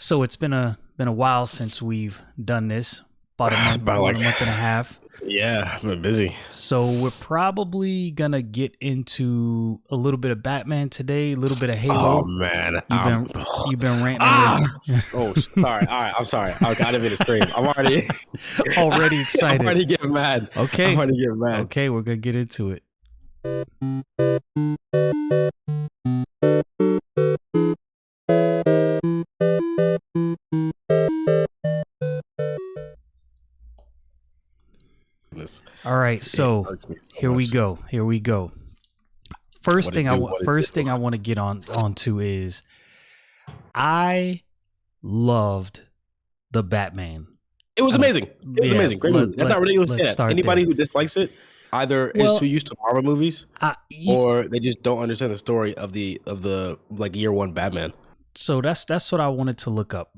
So it's been a while since we've done this, about a It's month, about about a like, month and a half. yeah, I've been busy. So we're probably gonna get into a little bit of Batman today, a little bit of Oh Halo. man, You've been you've been ranting ah. with Oh, sorry. All right, I'm sorry. Okay, I didn't mean to scream. I'm already, already I'm excited. already getting mad. I'm Okay, already getting mad. okay, we're gonna get into it. This All right, it so hurts me so here we much. go. Here we go. First What it thing I do? want. What it First do? thing I want to get onto is I loved the Batman. It was I'm amazing. It was yeah. amazing. Great movie. That's not ridiculous to say Let's that. start Anybody there. who dislikes it either is too Well, used to Marvel movies I y- or they just don't understand the story of the like year one Batman. so that's what I wanted to look up.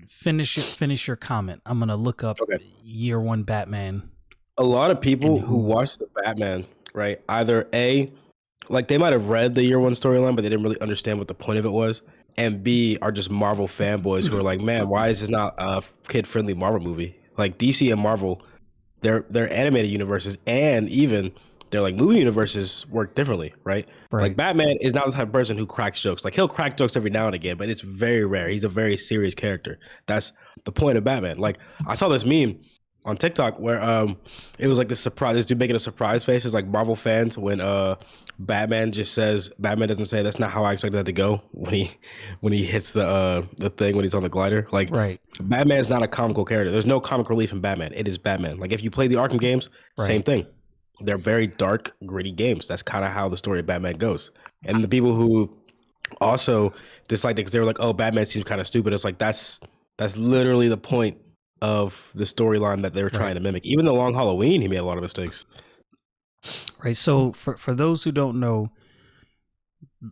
Finish your comment. I'm gonna look up Okay. year one Batman A lot of and people who who. watch the Batman, right? Either A, like they might have read the year one storyline, but they didn't really understand what the point of it was. And B are just Marvel fanboys who are like, man, why is this not a kid friendly Marvel movie? Like DC and Marvel, their animated universes and even their like movie universes work differently, right? Like Right. Batman is not the type of person who cracks jokes. Like he'll crack jokes every now and again, but it's very rare. He's a very serious character. That's the point of Batman. Like I saw this meme on TikTok where it was like this surprise, this dude making a surprise face. It's like Marvel fans when Batman just says Batman doesn't say that's not how I expected that to go when he hits the thing when he's on the glider. Like Right. Batman's not a comical character. There's no comic relief in Batman. It is Batman. Like if you play the Arkham games, same Right. thing. They're very dark, gritty games. That's kind of how the story of Batman goes. And the people who also disliked it because they were like, "Oh, Batman seems kind of stupid." It's like that's literally the point of the storyline that they were trying Right. to mimic. Even the Long Halloween, he made a lot of mistakes. Right. So for those who don't know,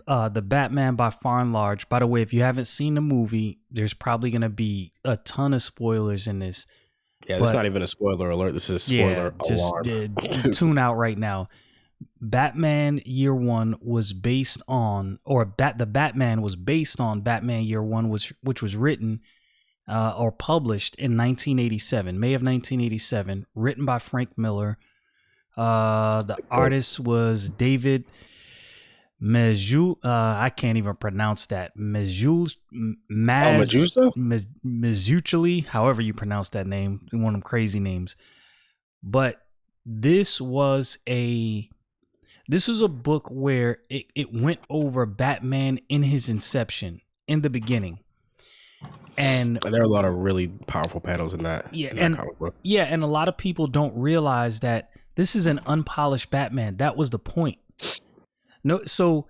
the Batman by far and large. By the way, if you haven't seen the movie, there's probably gonna be a ton of spoilers in this. Yeah, this is But not even a spoiler alert. This is a yeah, spoiler just alarm. tune out right now. Batman Year One was based on, the Batman was based on Batman Year One, which was written or published in 1987, May of 1987, written by Frank Miller. The artist was David Mezul. I can't even pronounce that. Mezul Oh, Medusa? Mezucheli, however you pronounce that name, one of them crazy names. But this was a book where it went over Batman in his inception, in the beginning. And There are a lot of really powerful panels in that yeah, comic book. and a lot of people don't realize that this is an unpolished Batman. That was the point. No, so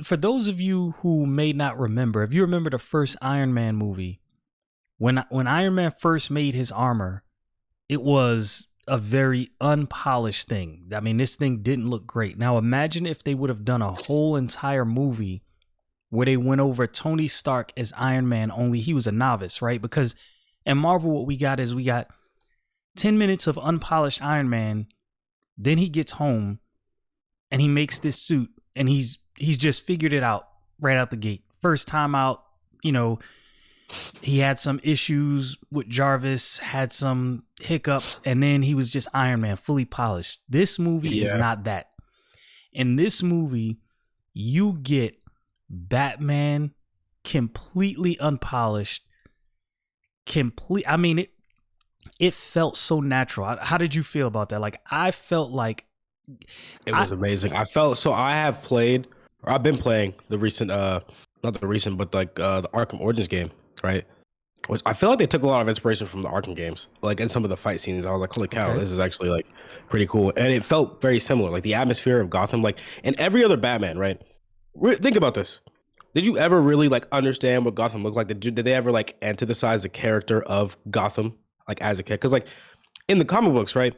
for those of you who may not remember, if you remember the first Iron Man movie, when Iron Man first made his armor, it was a very unpolished thing. I mean, this thing didn't look great. Now imagine if they would have done a whole entire movie where they went over Tony Stark as Iron Man, only he was a novice, right? Because in Marvel, what we got 10 minutes of unpolished Iron Man. Then he gets home and he makes this suit and he's just figured it out right out the gate. First time out, he had some issues with Jarvis, had some hiccups, and then he was just Iron Man, fully polished. This movie is Yeah. not that. In this movie, you get Batman completely unpolished. I mean, it felt so natural. How did you feel about that? Like, I felt like It was amazing. I felt so I've been playing the recent not the recent, but like the Arkham Origins game, right? Which I feel like they took a lot of inspiration from the Arkham games. Like in some of the fight scenes, I was like, holy cow, okay, this is actually like pretty cool. And it felt very similar. Like the atmosphere of Gotham, like in every other Batman, right? Think about this. Did you ever really like understand what Gotham looked like? Did they ever like antithesize the character of Gotham like as a kid? Because like in the comic books, right?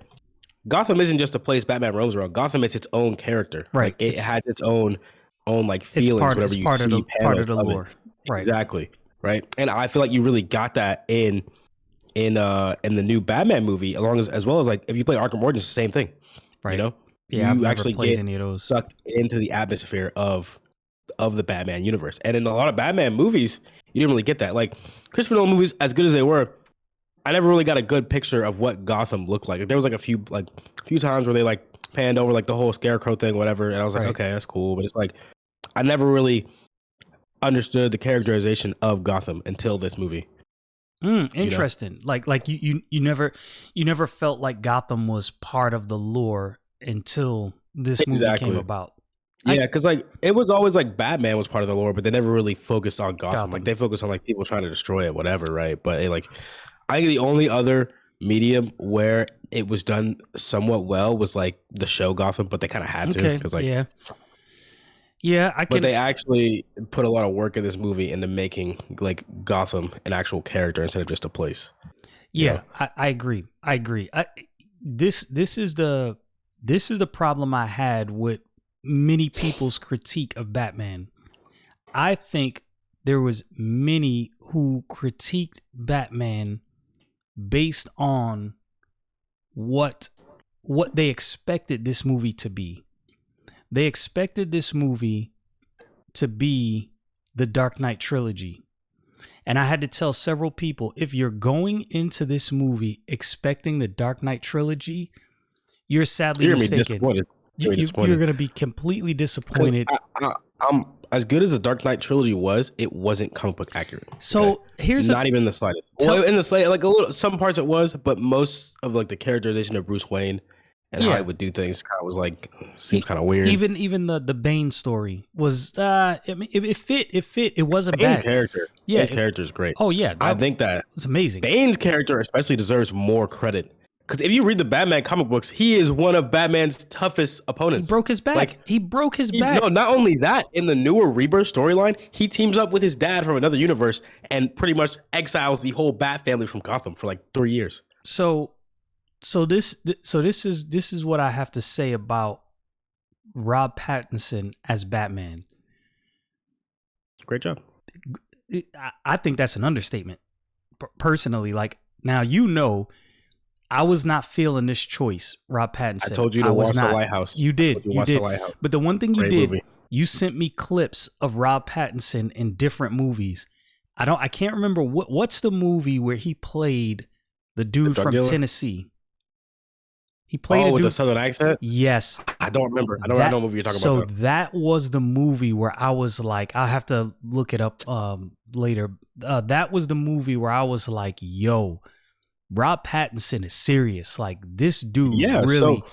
Gotham isn't just a place Batman roams around. Gotham is its own character. right. Like it has its own like It's feelings whenever it's you part of see part of panels the of it. lore, right? Exactly. Right. And I feel like you really got that in the new Batman movie, as well as like if you play Arkham Origins, the same thing. You Right. know? Yeah, I've You never actually played get any of those. sucked into the atmosphere of the Batman universe. And in a lot of Batman movies, you didn't really get that. Like Christopher Nolan movies, as good as they were, I never really got a good picture of what Gotham looked like. There was like a few times where they like panned over like the whole scarecrow thing, whatever, and I was like, Right. okay, that's cool, but it's like I never really understood the characterization of Gotham until this movie. Interesting. Like you never felt like Gotham was part of the lore until this movie came about. Yeah, because like it was always like Batman was part of the lore, but they never really focused on Gotham. Like they focused on like people trying to destroy it, whatever, right? But like I think the only other medium where it was done somewhat well was like the show Gotham, but they kind of had to because like But they actually put a lot of work in this movie into making like Gotham an actual character instead of just a place. Yeah, I agree. This is the problem I had with many people's critique of Batman. I think there was many who critiqued Batman based on what they expected this movie to be. They expected this movie to be the Dark Knight trilogy. And I had to tell several people, if you're going into this movie expecting the Dark Knight trilogy, you're sadly mistaken. You're going to be completely disappointed. I'm as good as the Dark Knight trilogy was, it wasn't comic book accurate. So here's not even the slightest. Well, in the slight, like a little, some parts it was, but most of like the characterization of Bruce Wayne and how he would do things kind of was like seems kind of weird. Even the Bane story was I mean, it fit. It wasn't Bane's bad. Character. Yeah, Bane's character is great. Oh yeah, I think that it's amazing. Bane's character especially deserves more credit. Because if you read the Batman comic books, he is one of Batman's toughest opponents. He broke his back. Like, he broke his back. No, not only that, in the newer Rebirth storyline, he teams up with his dad from another universe and pretty much exiles the whole Bat family from Gotham for like 3 years. So this is what I have to say about Rob Pattinson as Batman. Great job. I think that's an understatement. Personally, like now I was not feeling this choice, Rob Pattinson. I told you to watch The Lighthouse. You did. You did. The but the one thing you did, movie. You sent me clips of Rob Pattinson in different movies. I can't remember what's the movie where he played the dude from Tennessee. He played with the southern accent? Yes. I don't remember. I don't know what movie you're talking about. So that was the movie where I was like, I'll have to look it up later. That was the movie where I was like, yo, Rob Pattinson is serious. Like this dude really.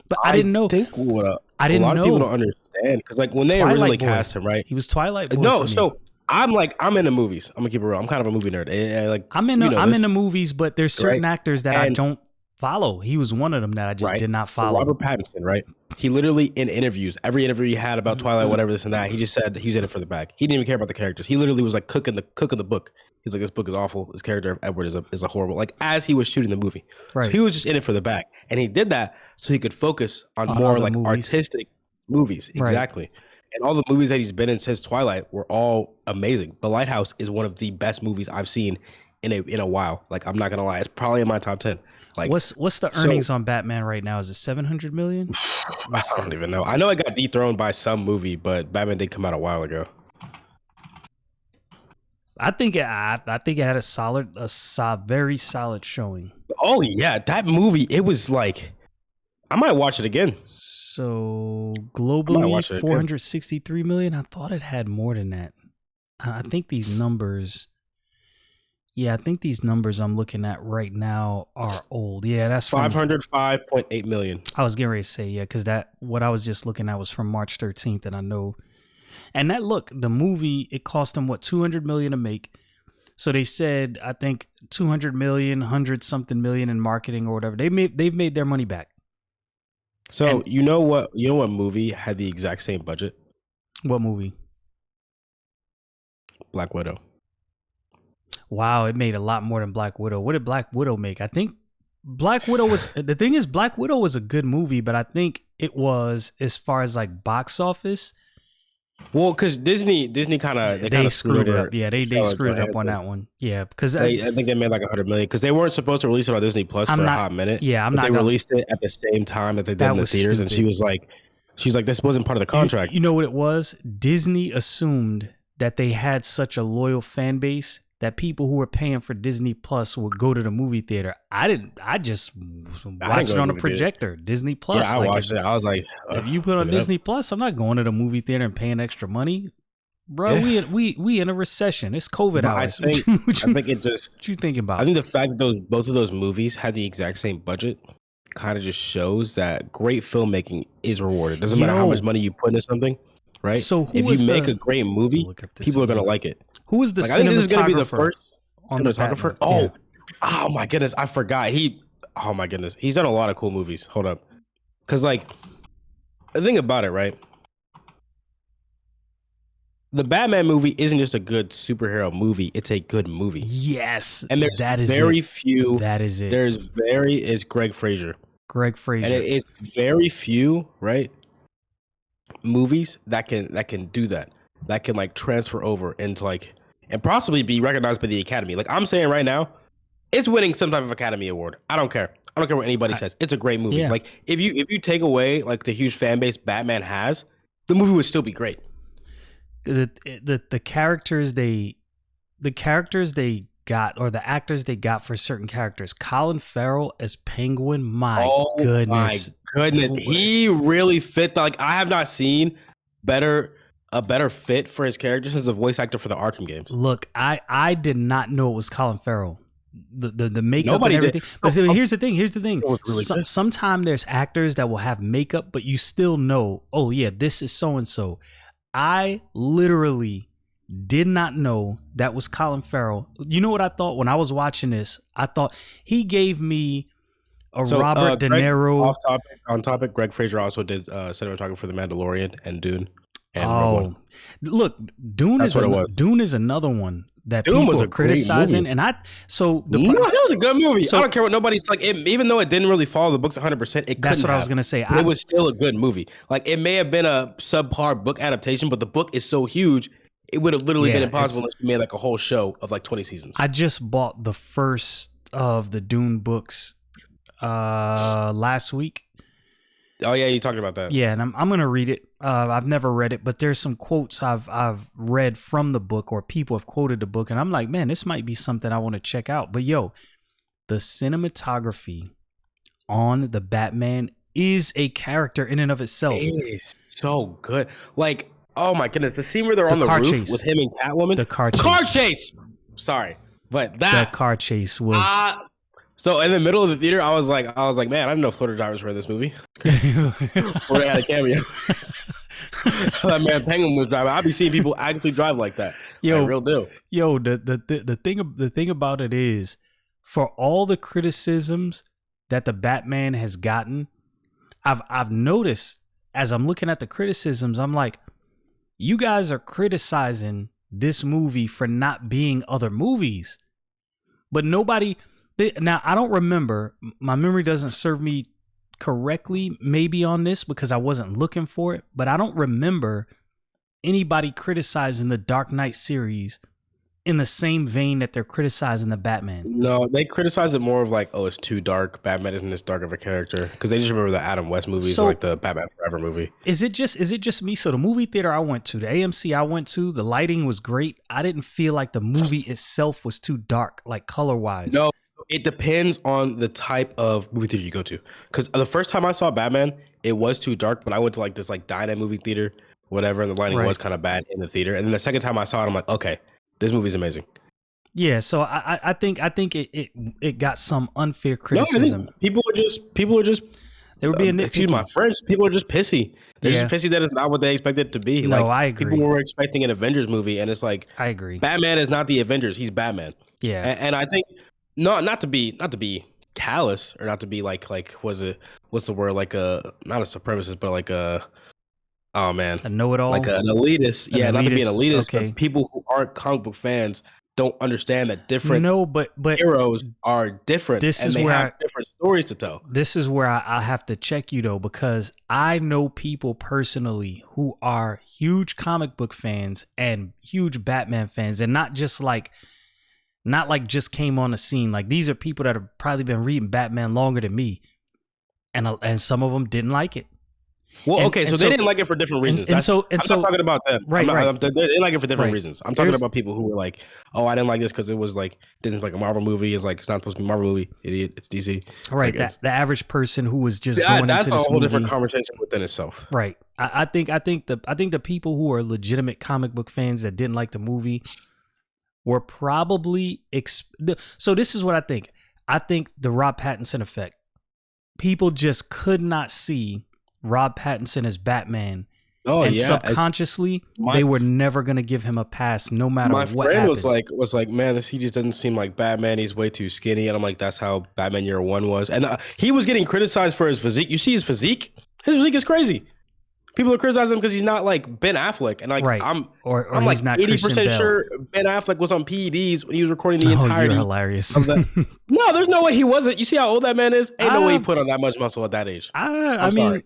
But I didn't know. I think what I didn't know. A lot of people don't understand because like when they originally cast him, right? He was Twilight Boy. No, so I'm into movies. I'm gonna keep it real. I'm kind of a movie nerd. Like I'm into movies, but there's certain actors that I don't follow. He was one of them that I just did not follow. So Robert Pattinson, right? He literally in interviews, every interview he had about Twilight, whatever this and that, he just said he was in it for the bag. He didn't even care about the characters. He literally was like cooking the book. He's like, this book is awful. This character Edward is a horrible. Like as he was shooting the movie, right? So he was just in it for the bag, and he did that so he could focus on more like artistic movies. Exactly. And all the movies that he's been in since Twilight were all amazing. The Lighthouse is one of the best movies I've seen in a while. Like I'm not gonna lie, it's probably in my top 10. Like what's the earnings on Batman right now? Is it 700 million? I don't even know. I know it got dethroned by some movie, but Batman did come out a while ago. I think it had a very solid showing. Oh yeah, that movie. It was like, I might watch it again. So globally, 463 million. I thought it had more than that. I think these numbers. Yeah, I think these numbers I'm looking at right now are old. Yeah, that's 505.8 million. I was getting ready to say because what I was just looking at was from March 13th, and I know. And the movie, it cost them 200 million to make. So they said, I think 200 million, 100 something million in marketing or whatever. They've made their money back. So you know what movie had the exact same budget? What movie? Black Widow. Wow, it made a lot more than Black Widow. What did Black Widow make? I think Black Widow was the thing is Black Widow was a good movie, but I think it was as far as like box office. Well, because Disney kind of they screwed it up. Yeah, they screwed it up on that one. Yeah, because I think they made like 100 million because they weren't supposed to release it on Disney Plus for a hot minute. Yeah, They released it at the same time that they did in the theaters, and she was like, this wasn't part of the contract. You know what it was? Disney assumed that they had such a loyal fan base that people who were paying for Disney Plus would go to the movie theater. I didn't. I just I didn't watched go it to on the a movie theater. projector. Disney Plus. Yeah, I Like watched it. I was like, if you put on give it up. Disney Plus, I'm not going to the movie theater and paying extra money, bro. Yeah. We in a recession. It's COVID But I hours. think it just. What you thinking about? I think the fact that both of those movies had the exact same budget kind of just shows that great filmmaking is rewarded. Doesn't matter how much money you put into something, right? So if you make a great movie, people are gonna like it. Who is the like, I think this is gonna be the cinematographer first on the cinematographer. Batman? Oh my goodness, I forgot. Oh my goodness, he's done a lot of cool movies. Hold up, because like the thing about it, right? The Batman movie isn't just a good superhero movie; it's a good movie. Yes, and there's that is very it. few. That is it. It's Greg Fraser. Greg Fraser. And it's very few, right? Movies that can do that can like transfer over into like and possibly be recognized by the Academy. Like I'm saying right now, it's winning some type of Academy Award. I don't care. I don't care what anybody says. It's a great movie. Yeah. Like if you take away like the huge fan base Batman has, the movie would still be great. The characters they got, or the actors they got for certain characters. Colin Farrell as Penguin. My goodness. He really fit. Like I have not seen a better fit for his character since the voice actor for the Arkham games. Look, I did not know it was Colin Farrell. The makeup Nobody and everything. did. But here's the thing. Really sometimes there's actors that will have makeup, but you still know, oh yeah, this is so and so. I literally did not know that was Colin Farrell. You know what I thought when I was watching this? I thought he gave me Robert De Niro. On topic, Greg Fraser also did cinematography for The Mandalorian and Dune. And look, Dune is another one that Dune people are criticizing, and that was a good movie. So, I don't care what nobody's like. Even though it didn't really follow the books 100%, that's what I was gonna say. It was still a good movie. Like it may have been a subpar book adaptation, but the book is so huge, it would have literally been impossible unless you made like a whole show of like 20 seasons. I just bought the first of the Dune books last week. Oh yeah, you talked about that. Yeah, and I'm gonna read it. I've never read it, but there's some quotes I've read from the book, or people have quoted the book, and I'm like, man, this might be something I want to check out. But yo, the cinematography on the Batman is a character in and of itself. It is so good. Like, oh my goodness, the scene where they're on the roof with him and Catwoman. The car chase. Sorry, but that car chase was. So in the middle of the theater, I was like, man, I didn't know Florida drivers were in this movie. Or they had a cameo. That man Penguin was driving. I'd be seeing people actually drive like that. Yo, like, real deal. Yo, the thing about it is, for all the criticisms that the Batman has gotten, I've noticed as I'm looking at the criticisms, I'm like, you guys are criticizing this movie for not being other movies, but nobody. Now, I don't remember. My memory doesn't serve me correctly, maybe on this, because I wasn't looking for it. But I don't remember anybody criticizing the Dark Knight series in the same vein that they're criticizing the Batman. No, they criticize it more of like, oh, it's too dark. Batman isn't this dark of a character, because they just remember the Adam West movies, like the Batman Forever movie. Is it just me? So the movie theater I went to, the AMC I went to, the lighting was great. I didn't feel like the movie itself was too dark, like color wise. No. It depends on the type of movie theater you go to. Because the first time I saw Batman, it was too dark, but I went to like this like dine-in movie theater, whatever, and the lighting was kind of bad in the theater. And then the second time I saw it, I'm like, okay, this movie's amazing. Yeah, so I think it got some unfair criticism. No, people are just they were being nitpicky. Excuse my French. People are just pissy. They're just pissy that it's not what they expected it to be. No, like, I agree. People were expecting an Avengers movie, and it's like, I agree. Batman is not the Avengers. He's Batman. Yeah, and I think. Not to be callous, or not to be like what's the word, like not a supremacist, but like a know-it-all, like an elitist. Not to be an elitist, okay. But people who aren't comic book fans don't understand that different but heroes are different, and they have different stories to tell. This is where I have to check you though, because I know people personally who are huge comic book fans and huge Batman fans, and not like just came on the scene. Like, these are people that have probably been reading Batman longer than me, and some of them didn't like it. Well, And okay, so they didn't like it for different reasons. and so I'm not talking about them. right, right, They didn't like it for different right. reasons. I'm talking about people who were like, "Oh, I didn't like this because it was like this is like a Marvel movie. It's like it's not supposed to be a Marvel movie. Idiot. It's DC." Right, Like, the average person who was just going that's into a this whole movie, different conversation within itself. right? I think the people who are legitimate comic book fans that didn't like the movie were probably so this is what I think. I think the Rob Pattinson effect. People just could not see Rob Pattinson as Batman. Oh And yeah, subconsciously, they were never gonna give him a pass, no matter my what friend happened. was like, man, he just doesn't seem like Batman. He's way too skinny, and I'm like, that's how Batman Year One was. And he was getting criticized for his physique. You see his physique? His physique is crazy. People are criticizing him because he's not like Ben Affleck, and like Right. I'm Or I'm he's like not 80% Christian Bale. sure Ben Affleck was on PEDs when he was recording the Oh, you're entirety hilarious. of that. No, there's no way he wasn't. You see how old that man is? Ain't no way he Um, put on that much muscle at that age. I I'm sorry. mean,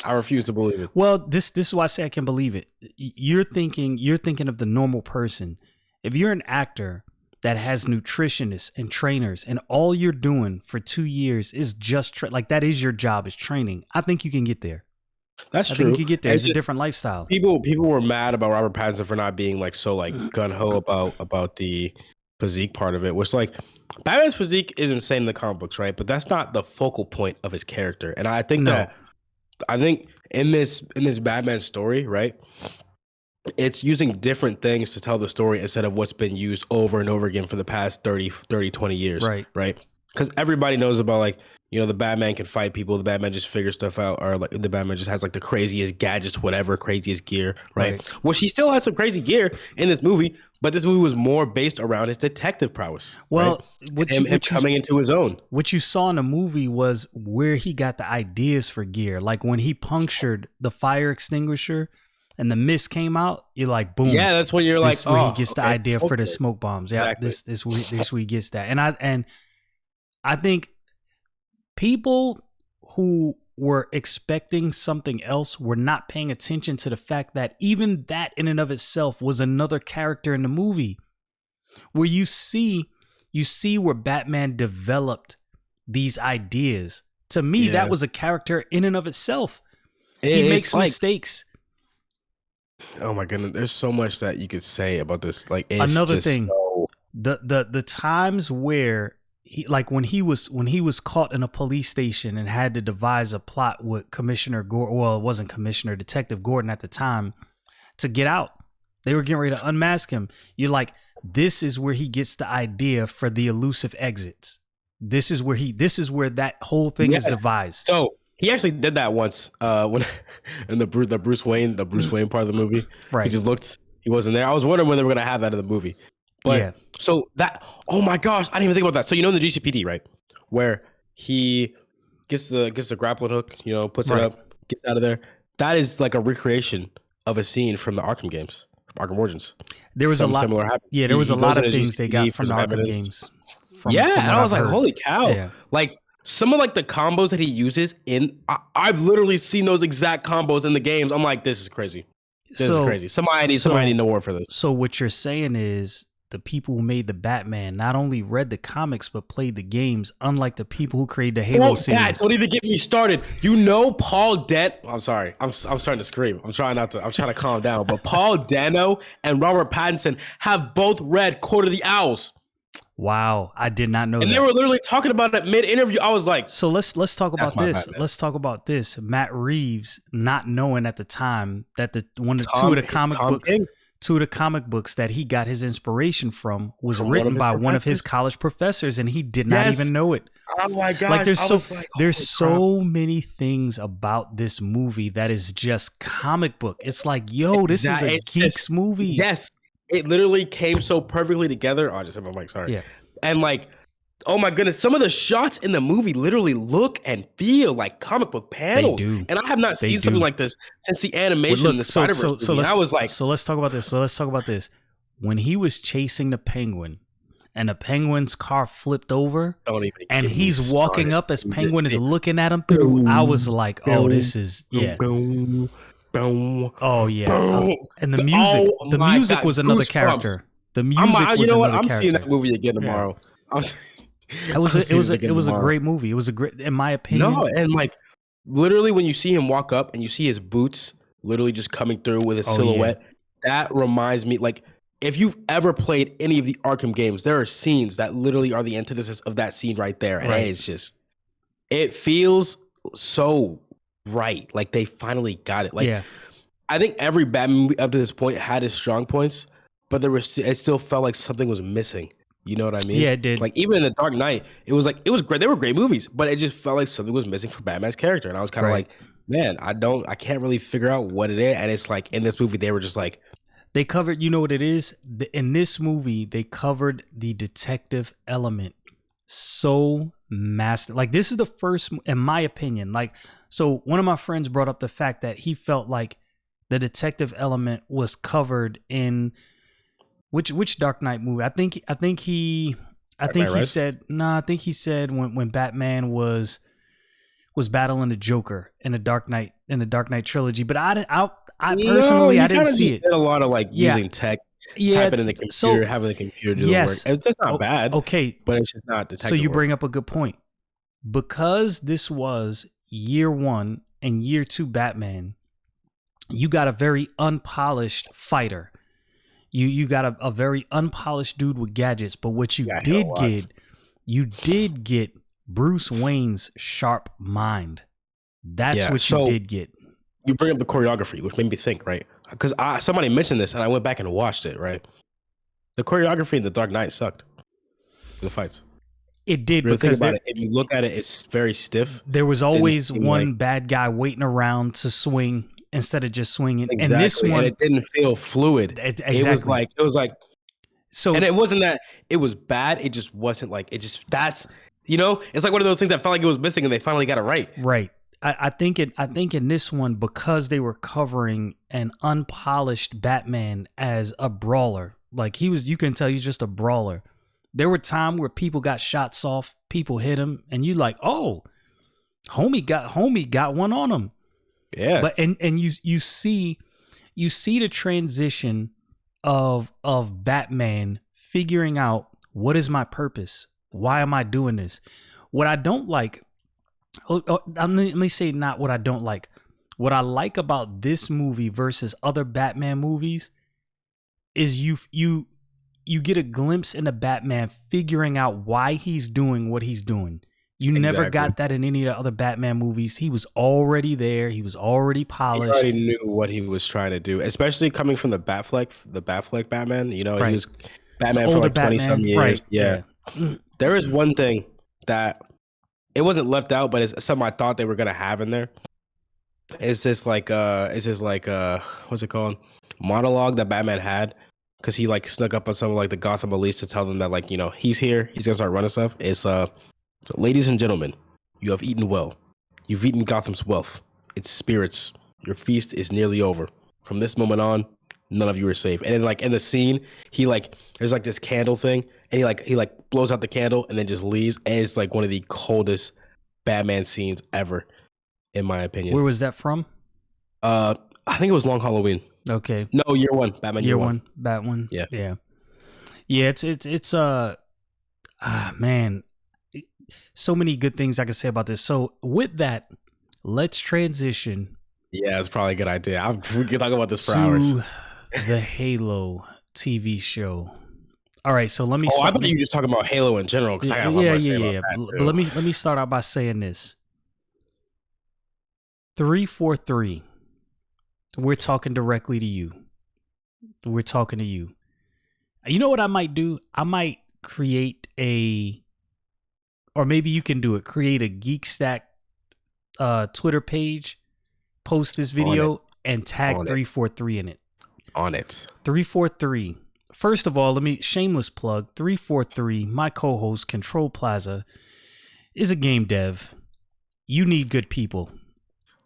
I refuse to believe it. well, this is why I say I can believe it. You're thinking of the normal person. If you're an actor that has nutritionists and trainers, and all you're doing for 2 years is just like that is your job, is training. I think you can get there. That's I true. think you can get there. It's It's a just different lifestyle. people were mad about Robert Pattinson for not being like so like gun ho about the physique part of it, which like Batman's physique is insane in the comic books, right? But that's not the focal point of his character. And I think No. I think in this Batman story, right? It's using different things to tell the story instead of what's been used over and over again for the past 20 years. Right. Right. Because everybody knows about like, you know, the Batman can fight people, the Batman just figures stuff out, or like the Batman just has like the craziest gadgets, whatever, craziest gear, right? Well, she still has some crazy gear in this movie, but this movie was more based around his detective prowess. Well, right? him coming into his own. What you saw in the movie was where he got the ideas for gear. Like when he punctured the fire extinguisher and the mist came out, you're like, boom. Yeah, that's when you're like, this is where oh, he gets the okay, idea for the smoke bombs. Yeah, exactly. this where he gets that. And I think people who were expecting something else were not paying attention to the fact that even that in and of itself was another character in the movie, where you see where Batman developed these ideas. To me, that was a character in and of itself. He makes like mistakes. Oh my goodness, there's so much that you could say about this. Like another thing, the times where he, like when he was caught in a police station and had to devise a plot with Commissioner Gordon. Well, it wasn't Commissioner, Detective Gordon at the time, to get out. They were getting ready to unmask him. You're like, this is where he gets the idea for the elusive exits. This is where that whole thing is devised. So he actually did that once when in the Bruce Wayne part of the movie. Right. He just looked. He wasn't there. I was wondering when they were gonna have that in the movie. But yeah. So that, oh my gosh, I didn't even think about that. So you know in the GCPD, right, where he gets the grappling hook, you know, puts it up, gets out of there. That is like a recreation of a scene from the Arkham games, Arkham Origins. There was a lot. Similar happened. Yeah, there was a lot of things they got from the Arkham games. And I was like, holy cow! Yeah. Like some of like the combos that he uses in, I've literally seen those exact combos in the games. I'm like, this is crazy. This is crazy. Somebody need an award for this. So what you're saying is the people who made the Batman not only read the comics but played the games, unlike the people who created the Halo series. Don't even get me started. You know, Paul Dano. I'm sorry. I'm starting to scream. I'm trying to calm down. But Paul Dano and Robert Pattinson have both read Court of the Owls. Wow, I did not know that. And they were literally talking about it mid-interview. I was like, so let's talk about this. Batman. Let's talk about this. Matt Reeves not knowing at the time that two of the comic books that he got his inspiration from was written by one of his college professors, and he did not even know it. Oh my gosh. Like there's so many things about this movie that is just comic book. It's like, yo, this is a geek's movie. Yes. It literally came so perfectly together. Oh, I just hit my mic, sorry. Yeah. And like, oh my goodness, some of the shots in the movie literally look and feel like comic book panels. They do. And I have not seen something like this since the animation in the Spider-Verse movie. I was like, so let's talk about this. When he was chasing the Penguin and the Penguin's car flipped over and he's walking up as Penguin is looking at him through, I was like, oh, this is, yeah. Oh yeah, and the music was another character. The music was another character. I'm seeing that movie again tomorrow. It was a great movie. It was a great, in my opinion. No, and like literally when you see him walk up and you see his boots literally just coming through with his Oh yeah. silhouette, that reminds me, like, if you've ever played any of the Arkham games, there are scenes that literally are the antithesis of that scene right there. And Right. it's just, it feels so right. Like they finally got it. Like, Yeah. I think every Batman movie up to this point had its strong points, but it still felt like something was missing. You know what I mean? Yeah, it did. Like even in The Dark Knight, it was great. They were great movies, but it just felt like something was missing for Batman's character. And I was kind of Right. like, man, I can't really figure out what it is. And it's like in this movie, they were just like, They covered, you know what it is? In this movie, they covered the detective element so master. Like this is the first, in my opinion. Like, so one of my friends brought up the fact that he felt like the detective element was covered in which Dark Knight movie? I think he Dark Knight Rises? said I think he said when Batman was battling the Joker in the Dark Knight trilogy. But I No, personally he I didn't kind of see just it. did a lot of like Yeah. using tech, Yeah. typing in the computer, So having the computer do the work. yes. It's just not bad, Okay. but it's just not So detective you work. bring up a good point. Because this was year 1 and year 2 Batman, you got a very unpolished fighter. You got a very unpolished dude with gadgets, but what you did get Bruce Wayne's sharp mind. That's what you did get. You bring up the choreography, which made me think, right? Because somebody mentioned this, and I went back and watched it, right? The choreography in The Dark Knight sucked. The fights. It did, Really think because about it. If you look at it, it's very stiff. there was always seem one like- bad guy waiting around to swing instead of just swinging. Exactly. And this one, and it didn't feel fluid. exactly. It was like, So and it wasn't that it was bad. It just wasn't like it. Just that's it's like one of those things that felt like it was missing, and they finally got it right. right. I think in this one, because they were covering an unpolished Batman as a brawler, like you can tell he's just a brawler. There were times where people got shots off, people hit him, and you like, oh, homie got one on him. Yeah. But and you see the transition of Batman figuring out, what is my purpose? Why am I doing this? What I don't like, let me say not what I don't like. What I like about this movie versus other Batman movies is you get a glimpse into Batman figuring out why he's doing what he's doing. You never got that in any of the other Batman movies. He was already there. He was already polished. He already knew what he was trying to do, especially coming from the Batfleck Batman. He was Batman for like 20-some years. Right. Yeah. There is one thing that it wasn't left out, but it's something I thought they were gonna have in there. It's this like what's it called? Monologue that Batman had, because he like snuck up on some of like the Gotham police to tell them that like, he's here, he's gonna start running stuff. It's so, ladies and gentlemen, you have eaten well. You've eaten Gotham's wealth, its spirits. Your feast is nearly over. From this moment on, none of you are safe. And then like in the scene, he like there's like this candle thing, and he blows out the candle and then just leaves. And it's like one of the coldest Batman scenes ever, in my opinion. Where was that from? I think it was Long Halloween. Okay. No, year one. Batman year one. Batman. Yeah. Yeah. Yeah, it's man, so many good things I can say about this. So with that, let's transition. Yeah, it's probably a good idea. We can talk about this for to hours. The Halo TV show. All right, so let me. I thought you were just talking about Halo in general, because I got a lot more to say about that too. But let me start out by saying this. 343. We're talking directly to you. We're talking to you. You know what I might do? I might create or maybe you can do it. Create a Geek Stack Twitter page, post this video, and tag 343 in it. On it. 343. First of all, shameless plug. 343, my co-host, Control Plaza, is a game dev. You need good people.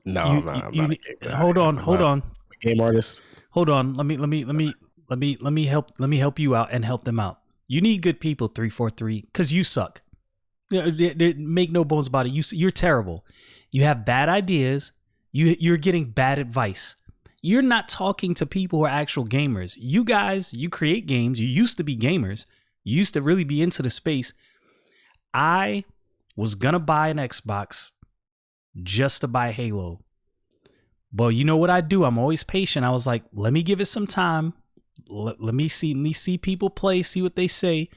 No, I'm not a game dev. Hold on. Game artist. Hold on. Let me help you out and help them out. You need good people, 343, because you suck. Make no bones about it. You're terrible. You have bad ideas. You're getting bad advice. You're not talking to people who are actual gamers. You guys, you create games. You used to be gamers. You used to really be into the space. I was gonna buy an Xbox. just to buy Halo. But you know what I do? I'm always patient. I was like, let me give it some time. Let me see people play, see what they say.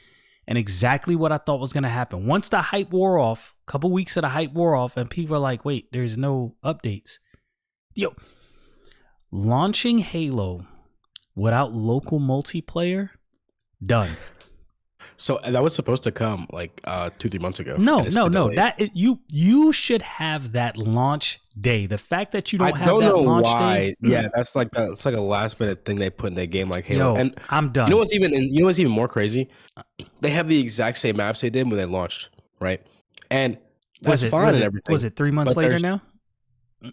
And exactly what I thought was going to happen. Once the hype wore off, a couple weeks of the hype wore off, and people are like, wait, there's no updates. Yo, launching Halo without local multiplayer, done. So that was supposed to come like 2-3 months ago. No. You should have that launch day. The fact that you don't have that launch day. Yeah, that's like a last minute thing they put in a game like Halo. Yo, and I'm done. You know what's even more crazy? They have the exact same maps they did when they launched, right? And that's fine and everything. Was it 3 months later now? I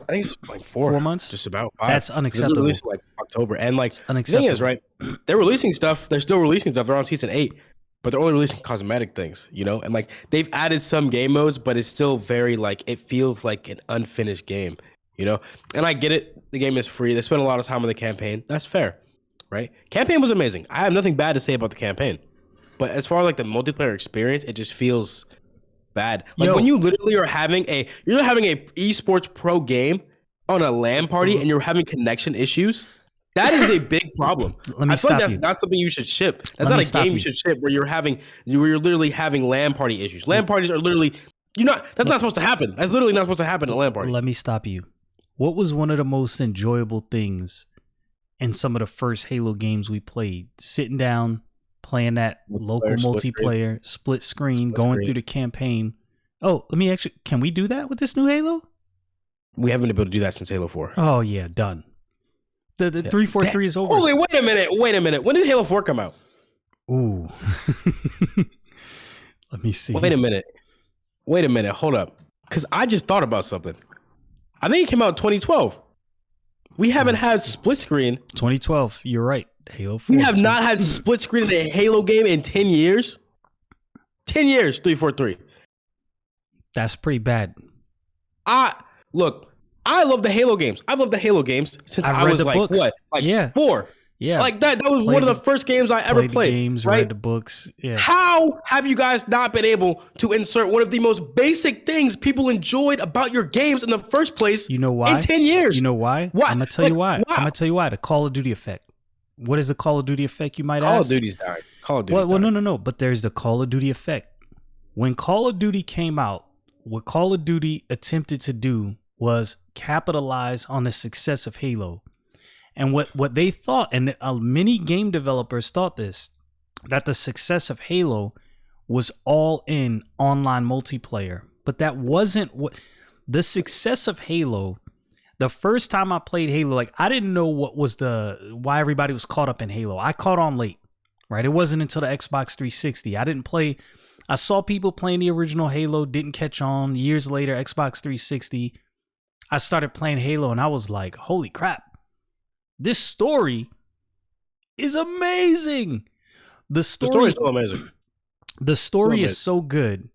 think it's like 4 months. Just about 5. That's unacceptable. Released like October, and like the unacceptable. thing is, right? They're releasing stuff. They're still releasing stuff. They're on season 8. But they're only releasing cosmetic things, you know? And like they've added some game modes, but it's still very like it feels like an unfinished game, you know? And I get it. The game is free. They spent a lot of time on the campaign. That's fair, right? Campaign was amazing. I have nothing bad to say about the campaign. But as far as like the multiplayer experience, it just feels bad. Like when you literally are having a esports pro game on a LAN party and you're having connection issues. That is a big problem. I feel like that's not something you should ship. That's not a game you should ship where you're literally having LAN party issues. LAN parties are literally that's not supposed to happen. That's literally not supposed to happen at a LAN party. Let me stop you. What was one of the most enjoyable things in some of the first Halo games we played? Sitting down, playing that local multiplayer, split screen, going through the campaign. Oh, can we do that with this new Halo? We haven't been able to do that since Halo 4. Oh yeah, done. The 343 is over. Holy, wait a minute. When did Halo 4 come out? Ooh. Let me see. Wait a minute. Hold up. Because I just thought about something. I think it came out in 2012. We haven't had split screen. 2012. You're right. Halo 4. We have not had split screen in a Halo game in 10 years. 10 years, 343. That's pretty bad. Look. I love the Halo games. I've loved the Halo games since I was like books. What? Like 4. Yeah. Like that was one of the first games I ever played. Games, right? read the books. Yeah. How have you guys not been able to insert one of the most basic things people enjoyed about your games in the first place? You know why? In 10 years. You know why? Why? I'm gonna tell you why. I'm gonna tell you why. The Call of Duty effect. What is the Call of Duty effect, you might ask? Call of Duty's dying. Call of Duty's well, dying. no. But there's the Call of Duty effect. When Call of Duty came out, what Call of Duty attempted to do was capitalize on the success of Halo. And what they thought, and many game developers thought this, that the success of Halo was all in online multiplayer. But that wasn't what the success of Halo. The first time I played Halo, like I didn't know why everybody was caught up in Halo. I caught on late, right? It wasn't until the Xbox 360. I saw people playing the original Halo, didn't catch on. Years later, Xbox 360, I started playing Halo and I was like, holy crap, this story is amazing. The story is so amazing. The story is so good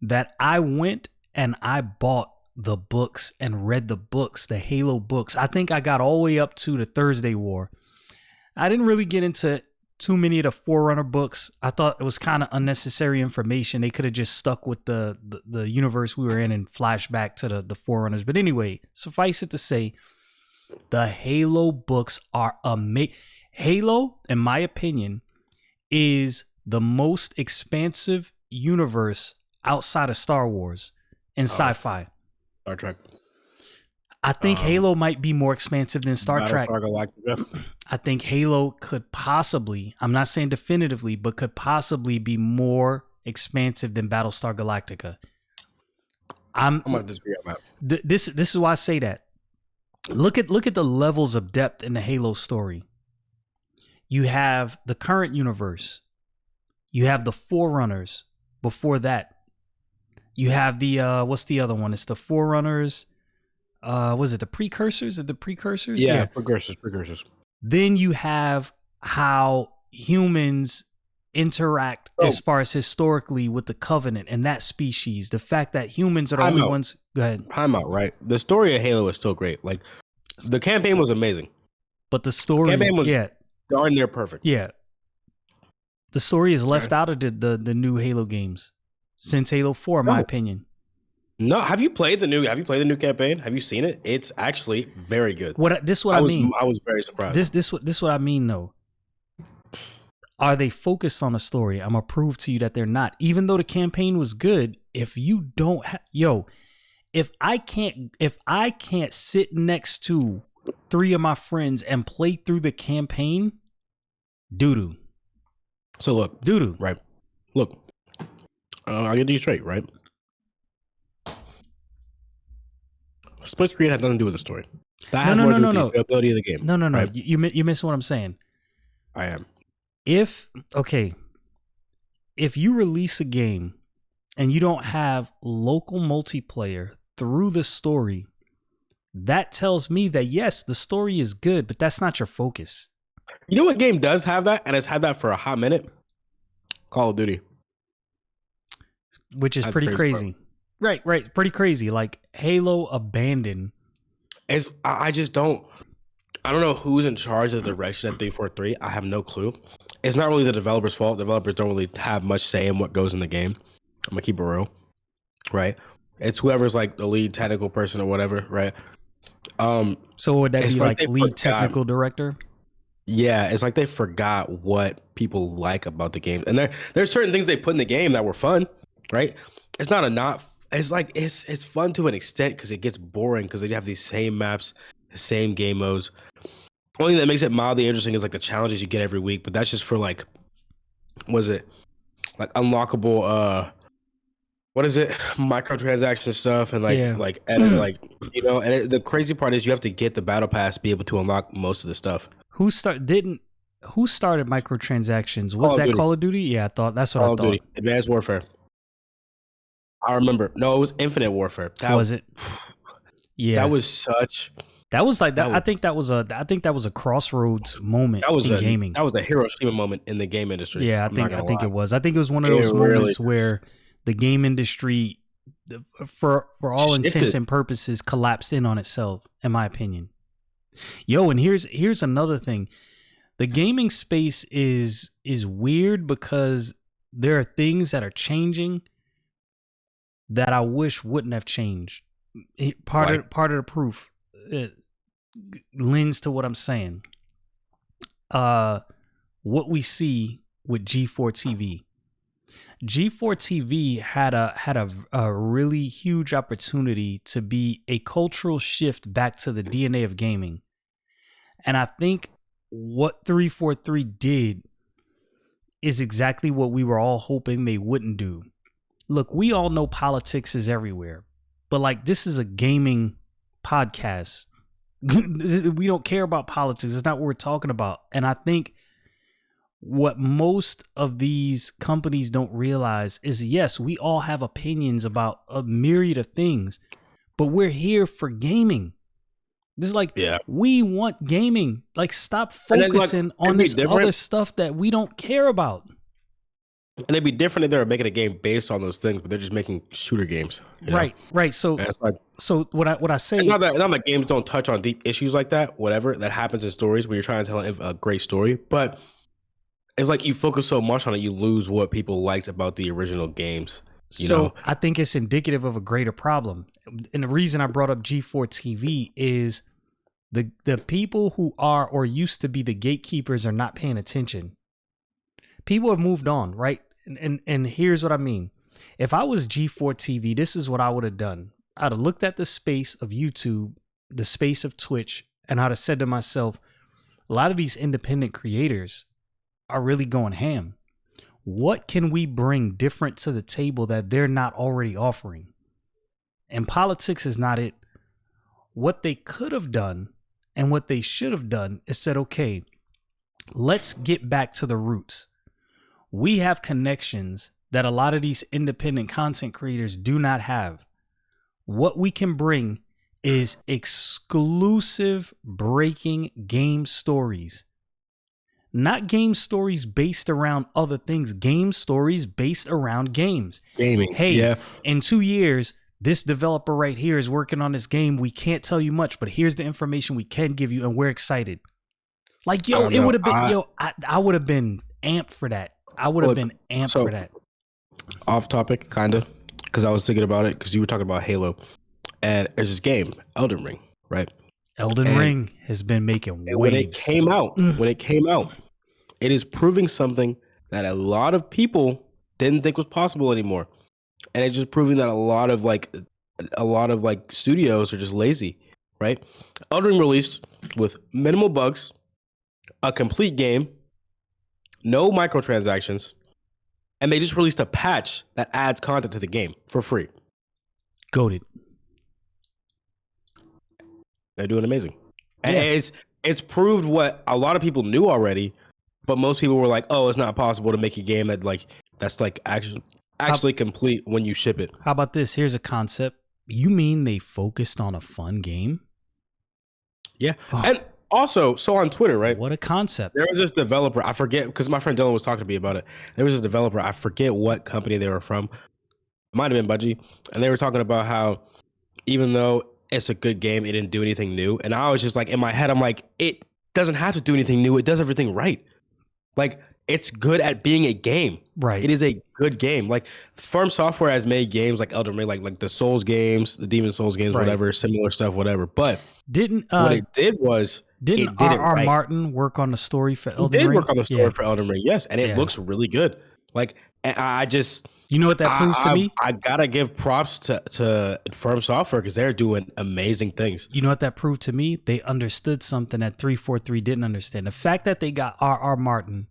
that I went and I bought the books and read the books, the Halo books. I think I got all the way up to the Thursday War. I didn't really get into too many of the Forerunner books. I thought it was kind of unnecessary information. They could have just stuck with the universe we were in and flashed back to the Forerunners. But anyway, suffice it to say, the Halo books are amazing. Halo, in my opinion, is the most expansive universe outside of Star Wars and sci-fi. Star Trek. I think Halo might be more expansive than Star Trek. I think Halo could possibly, I'm not saying definitively, but could possibly be more expansive than Battlestar Galactica. I'm going to disagree on that. This is why I say that. Look at the levels of depth in the Halo story. You have the current universe. You have the Forerunners before that. You have the what's the other one? It's the Forerunners. Was it the Precursors? Yeah, Precursors. Then you have how humans interact as far as historically with the Covenant and that species. The fact that humans are the only ones. Go ahead. Time out, right? The story of Halo is still great. Like, the campaign was amazing. But the story, was darn near perfect. Yeah. The story is left out of the new Halo games since Halo 4, in my opinion. No, have you played the new? Have you played the new campaign? Have you seen it? It's actually very good. What I mean. I was very surprised. This what I mean though. Are they focused on a story? I'm gonna prove to you that they're not. Even though the campaign was good, if you don't if I can't sit next to 3 of my friends and play through the campaign, doo-doo. So look, Doo-doo. right? Look, I'll get you straight, right? Split screen had nothing to do with the story. That has more to do with the enjoyability of the game. No. Right? You miss what I'm saying. I am. If you release a game and you don't have local multiplayer through the story, that tells me that yes, the story is good, but that's not your focus. You know what game does have that, and it's had that for a hot minute? Call of Duty. Which is pretty crazy. Right. Pretty crazy. Like Halo abandoned. I just don't. I don't know who's in charge of the direction at 343. I have no clue. It's not really the developers' fault. Developers don't really have much say in what goes in the game. I'm gonna keep it real, right? It's whoever's like the lead technical person or whatever, right? So would that be like lead technical director? Yeah, it's like they forgot what people like about the game, and there's certain things they put in the game that were fun, right? It's not a not. It's like it's fun to an extent because it gets boring because they have these same maps, the same game modes. Only thing that makes it mildly interesting is like the challenges you get every week, but that's just for like, what is it? Like unlockable, what is it? Microtransaction stuff and like edit, like And the crazy part is you have to get the battle pass to be able to unlock most of the stuff. Who started microtransactions? Was that Call of Duty? Yeah, I thought that's what I thought. Call of Duty, Advanced Warfare. I remember. No, it was Infinite Warfare. Was it? Yeah, that was such. That was like that. I think that was a crossroads moment in gaming. That was a Hiroshima moment in the game industry. Yeah, I think it was. I think it was one of those moments where the game industry, for all intents and purposes, collapsed in on itself. In my opinion. And here's another thing. The gaming space is weird because there are things that are changing that I wish wouldn't have changed. Part of the proof lends to what I'm saying. What we see with G4 TV. G4 TV had a really huge opportunity to be a cultural shift back to the DNA of gaming. And I think what 343 did is exactly what we were all hoping they wouldn't do. Look, we all know politics is everywhere, but like this is a gaming podcast. We don't care about politics. It's not what we're talking about. And I think what most of these companies don't realize is, yes, we all have opinions about a myriad of things, but we're here for gaming. This is like, we want gaming. Like, stop focusing on this other stuff that we don't care about. And it'd be different if they were making a game based on those things, but they're just making shooter games. Right. So what I say, it's not that games don't touch on deep issues like that. Whatever that happens in stories when you're trying to tell a great story, but it's like you focus so much on it, you lose what people liked about the original games. You know? I think it's indicative of a greater problem. And the reason I brought up G4 TV is the people who are or used to be the gatekeepers are not paying attention. People have moved on, right? And here's what I mean. If I was G4 TV, this is what I would have done. I'd have looked at the space of YouTube, the space of Twitch, and I'd have said to myself, a lot of these independent creators are really going ham. What can we bring different to the table that they're not already offering? And politics is not it. What they could have done and what they should have done is said, okay, let's get back to the roots. We have connections that a lot of these independent content creators do not have. What we can bring is exclusive breaking game stories. Not game stories based around other things, game stories based around games. Gaming. Hey, in 2 years, this developer right here is working on this game. We can't tell you much, but here's the information we can give you, and we're excited. Like, it would have been, I would have been amped for that. I would have been amped for that. Off topic, kind of. because I was thinking about it because you were talking about Halo, and there's this game, Elden Ring, right? Elden And Ring has been making when it waves. came out, it is proving something that a lot of people didn't think was possible anymore, and it's just proving that a lot of like studios are just lazy, right? Elden Ring released with minimal bugs, a complete game, no microtransactions, and they just released a patch that adds content to the game for free. Goated. They're doing amazing. And Yeah. it's proved what a lot of people knew already, but most people were like, "Oh, it's not possible to make a game that's like actually complete when you ship it." How about this? Here's a concept. You mean they focused on a fun game? Yeah. Oh, And also, so on Twitter, right? what a concept. There was this developer, I forget, because my friend Dylan was talking to me about it. There was this developer, I forget what company they were from. It might have been Budgie. And they were talking about how even though it's a good game, it didn't do anything new. And I was just like, in my head, I'm like, it doesn't have to do anything new. It does everything right. Like, it's good at being a game. Right. It is a good game. Like, Firm Software has made games like Elden Ring, like the Souls games, the Demon Souls games, Right. whatever, similar stuff, whatever. But Didn't what it did was didn't it did it R.R. right. Martin work on the story for He Elden did Ring? work on the story for Elden Ring, yes, and it Yeah. looks really good. Like, and I just, You know what that proves to me? I gotta give props to Firm Software because they're doing amazing things. You know what that proved to me? They understood something that 343 didn't understand. The fact that they got R.R. Martin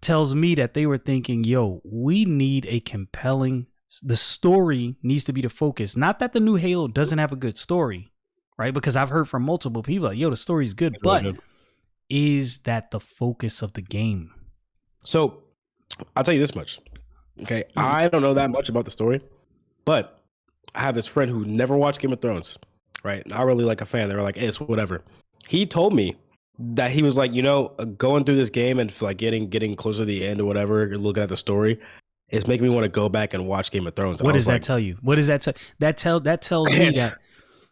tells me that they were thinking, yo, we need a compelling, the story needs to be the focus. Not that the new Halo doesn't have a good story, right? Because I've heard from multiple people like, yo, the story's good, but is that the focus of the game? So I'll tell you this much. Okay. I don't know that much about the story, but I have this friend who never watched Game of Thrones, right? Not really like a fan. They were like, hey, it's whatever. He told me that he was like, going through this game and like getting closer to the end or whatever, looking at the story, it's making me want to go back and watch Game of Thrones. What does that tell you? What does that tell? That tells me that,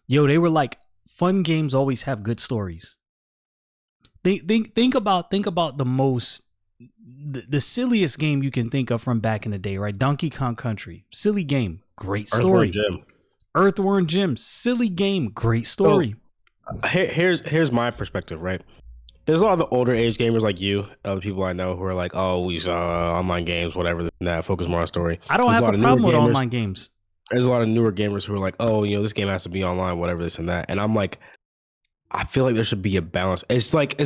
yo, they were like, fun games always have good stories. Think about the silliest game you can think of from back in the day, right? Donkey Kong Country, silly game, great story. Earthworm Jim, silly game, great story. So, here's my perspective, right? There's a lot of the older age gamers like you, other people I know who are like, oh, we saw online games, whatever, that focus more on story. I don't have a problem with online games. There's a lot of newer gamers who are like, oh, this game has to be online, whatever, this and that. And I'm like, I feel like there should be a balance. It's not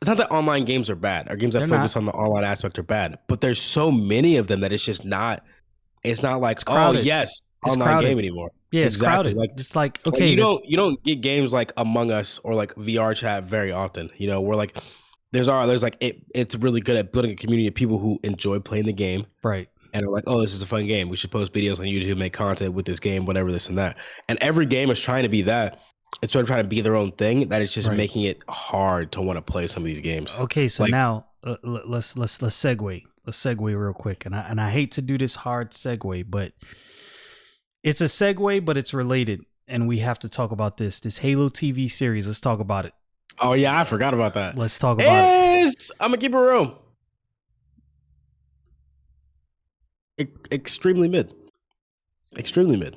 that online games are bad or games that focus on the online aspect are bad, but there's so many of them that it's not like, oh yes, online game anymore. Yeah, it's exactly. crowded. Like, just like, okay, you don't get games like Among Us or like VR chat very often. Where like there's like it's really good at building a community of people who enjoy playing the game, right? And are like, oh, this is a fun game. We should post videos on YouTube, make content with this game, whatever, this and that. And every game is trying to be that. It's sort of trying to be their own thing. That it's just making it hard to want to play some of these games. Okay, so now let's segue. Let's segue real quick. And I hate to do this hard segue, but it's a segue, but it's related, and we have to talk about this Halo TV series. Let's talk about it. Oh yeah, I forgot about that. Let's talk about it. I'm gonna keep it real. Extremely mid.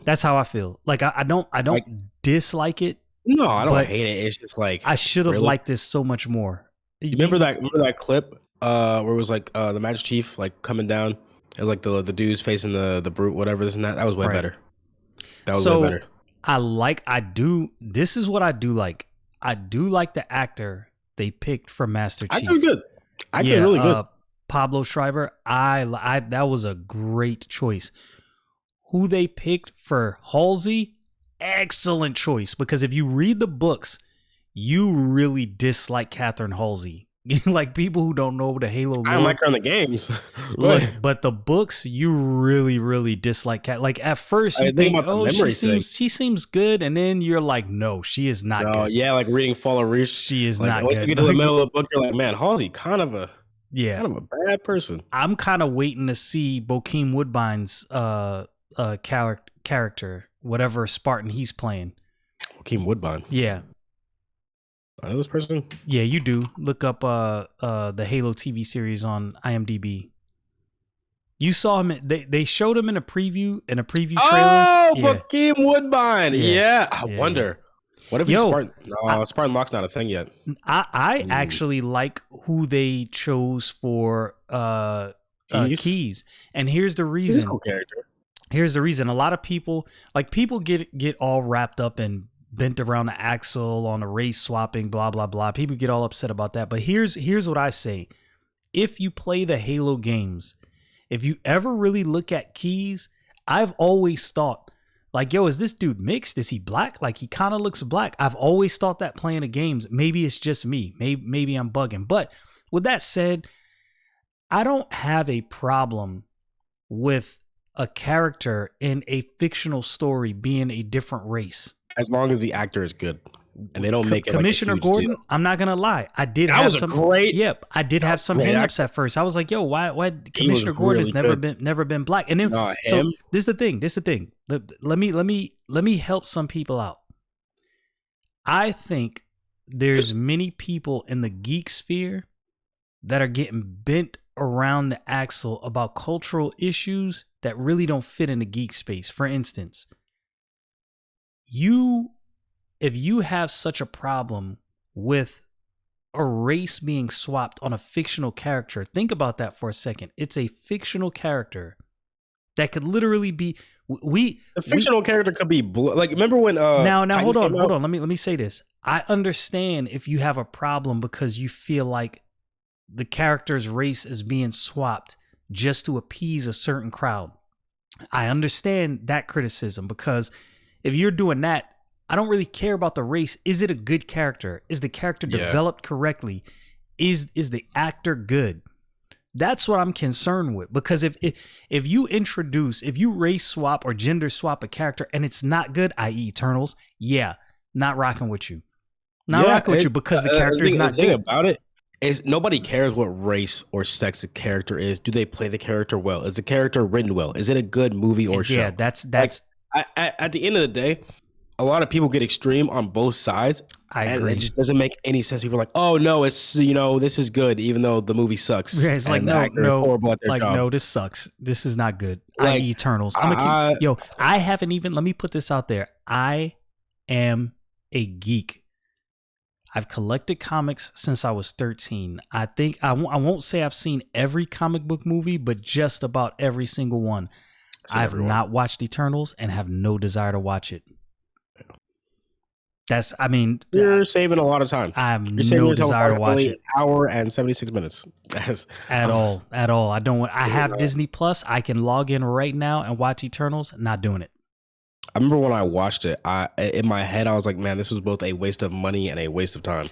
That's how I feel. Like I don't like, dislike it. No, I don't hate it. It's just like I should have liked this so much more. You remember that clip where it was like the Master Chief like coming down and like the dudes facing the brute, whatever this and that. That was way better. That was way better. This is what I do like. I do like the actor they picked for Master Chief. I do good. I did really good. Pablo Schreiber. I that was a great choice. Who they picked for Halsey, excellent choice. Because if you read the books, you really dislike Catherine Halsey. Like people who don't know the Halo lore. I don't like her in the games. Look, but the books, you really, really dislike Cat. Like at first you think, oh, she seems good, and then you're like, no, she is not good. Yeah, like reading Fall of Reach. She is not good. good. You get to the middle of the book, you're like, man, Halsey, kind of a bad person. I'm kind of waiting to see Bokeem Woodbine's character, whatever Spartan he's playing. Bokeem Woodbine. Yeah. I know this person. Yeah, you do. Look up the Halo TV series on IMDb. You saw him. They showed him in a preview trailers. Oh, Yeah, Hakeem Woodbine. yeah, Yeah. I yeah, yeah. wonder. What if he's Yo, Spartan? I No, Spartan Lock's not a thing yet. I actually like who they chose for Keys. Keys, and here's the He's a reason. cool character. Here's the reason. A lot of people get all wrapped up and bent around the axle on the race swapping, blah blah blah. People get all upset about that. But here's what I say. If you play the Halo games, if you ever really look at Keys, I've always thought, like, yo, is this dude mixed? Is he black? Like, he kind of looks black. I've always thought that playing the games. Maybe it's just me. Maybe I'm bugging. But with that said, I don't have a problem with a character in a fictional story being a different race. As long as the actor is good. And they don't make it Commissioner like a huge Gordon, deal. I'm not gonna lie. I did That have was some a great. Yep, I did have some great hangups actor. at first. I was like, yo, why He was Commissioner Gordon has really never been black. And then No, so him. this is the thing. Let me help some people out. I think there's many people in the geek sphere that are getting bent around the axle about cultural issues that really don't fit in the geek space. For instance, if you have such a problem with a race being swapped on a fictional character, think about that for a second. It's a fictional character that could literally be The fictional character could be like. Remember when? Now Titans hold came out? on. Let me say this. I understand if you have a problem because you feel like the character's race is being swapped just to appease a certain crowd. I understand that criticism because if you're doing that, I don't really care about the race. Is it a good character? Is the character developed correctly? Is the actor good? That's what I'm concerned with. Because if you race swap or gender swap a character and it's not good, i.e. Eternals, yeah, not rocking with you. Not rocking with you because the character is not the thing good. about it is nobody cares what race or sex the character is. Do they play the character well? Is the character written well? Is it a good movie or show? Yeah, that's at the end of the day, a lot of people get extreme on both sides. I and agree. it just doesn't make any sense. People are like, oh no, it's this is good, even though the movie sucks. Yeah, it's like and the actor is horrible at their job. no, this sucks. This is not good. Like, i.e. Eternals. I haven't even. Let me put this out there. I am a geek. I've collected comics since I was 13. I think I won't say I've seen every comic book movie, but just about every single one. I have not watched Eternals and have no desire to watch it. You're saving a lot of time. I have no desire to watch it. An hour and 76 minutes. At all. I don't want. I have Disney Plus. I can log in right now and watch Eternals. Not doing it. I remember when I watched it, in my head I was like, man, this was both a waste of money and a waste of time.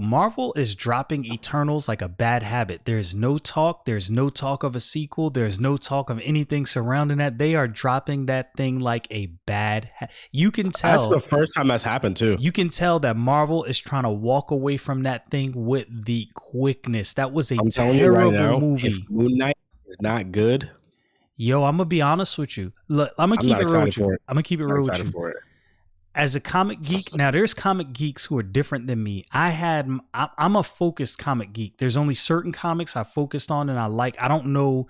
Marvel is dropping Eternals like a bad habit. There's no talk of a sequel. There's no talk of anything surrounding that. They are dropping that thing like a bad you can tell. That's the first time that's happened too. You can tell that Marvel is trying to walk away from that thing with the quickness. That was a terrible movie. If Moon Knight is not good, yo, I'm gonna be honest with you. Look, I'm gonna keep it real with you. I'm gonna keep it real with you. As a comic geek, now there's comic geeks who are different than me. I'm a focused comic geek. There's only certain comics I focused on and I like. I don't know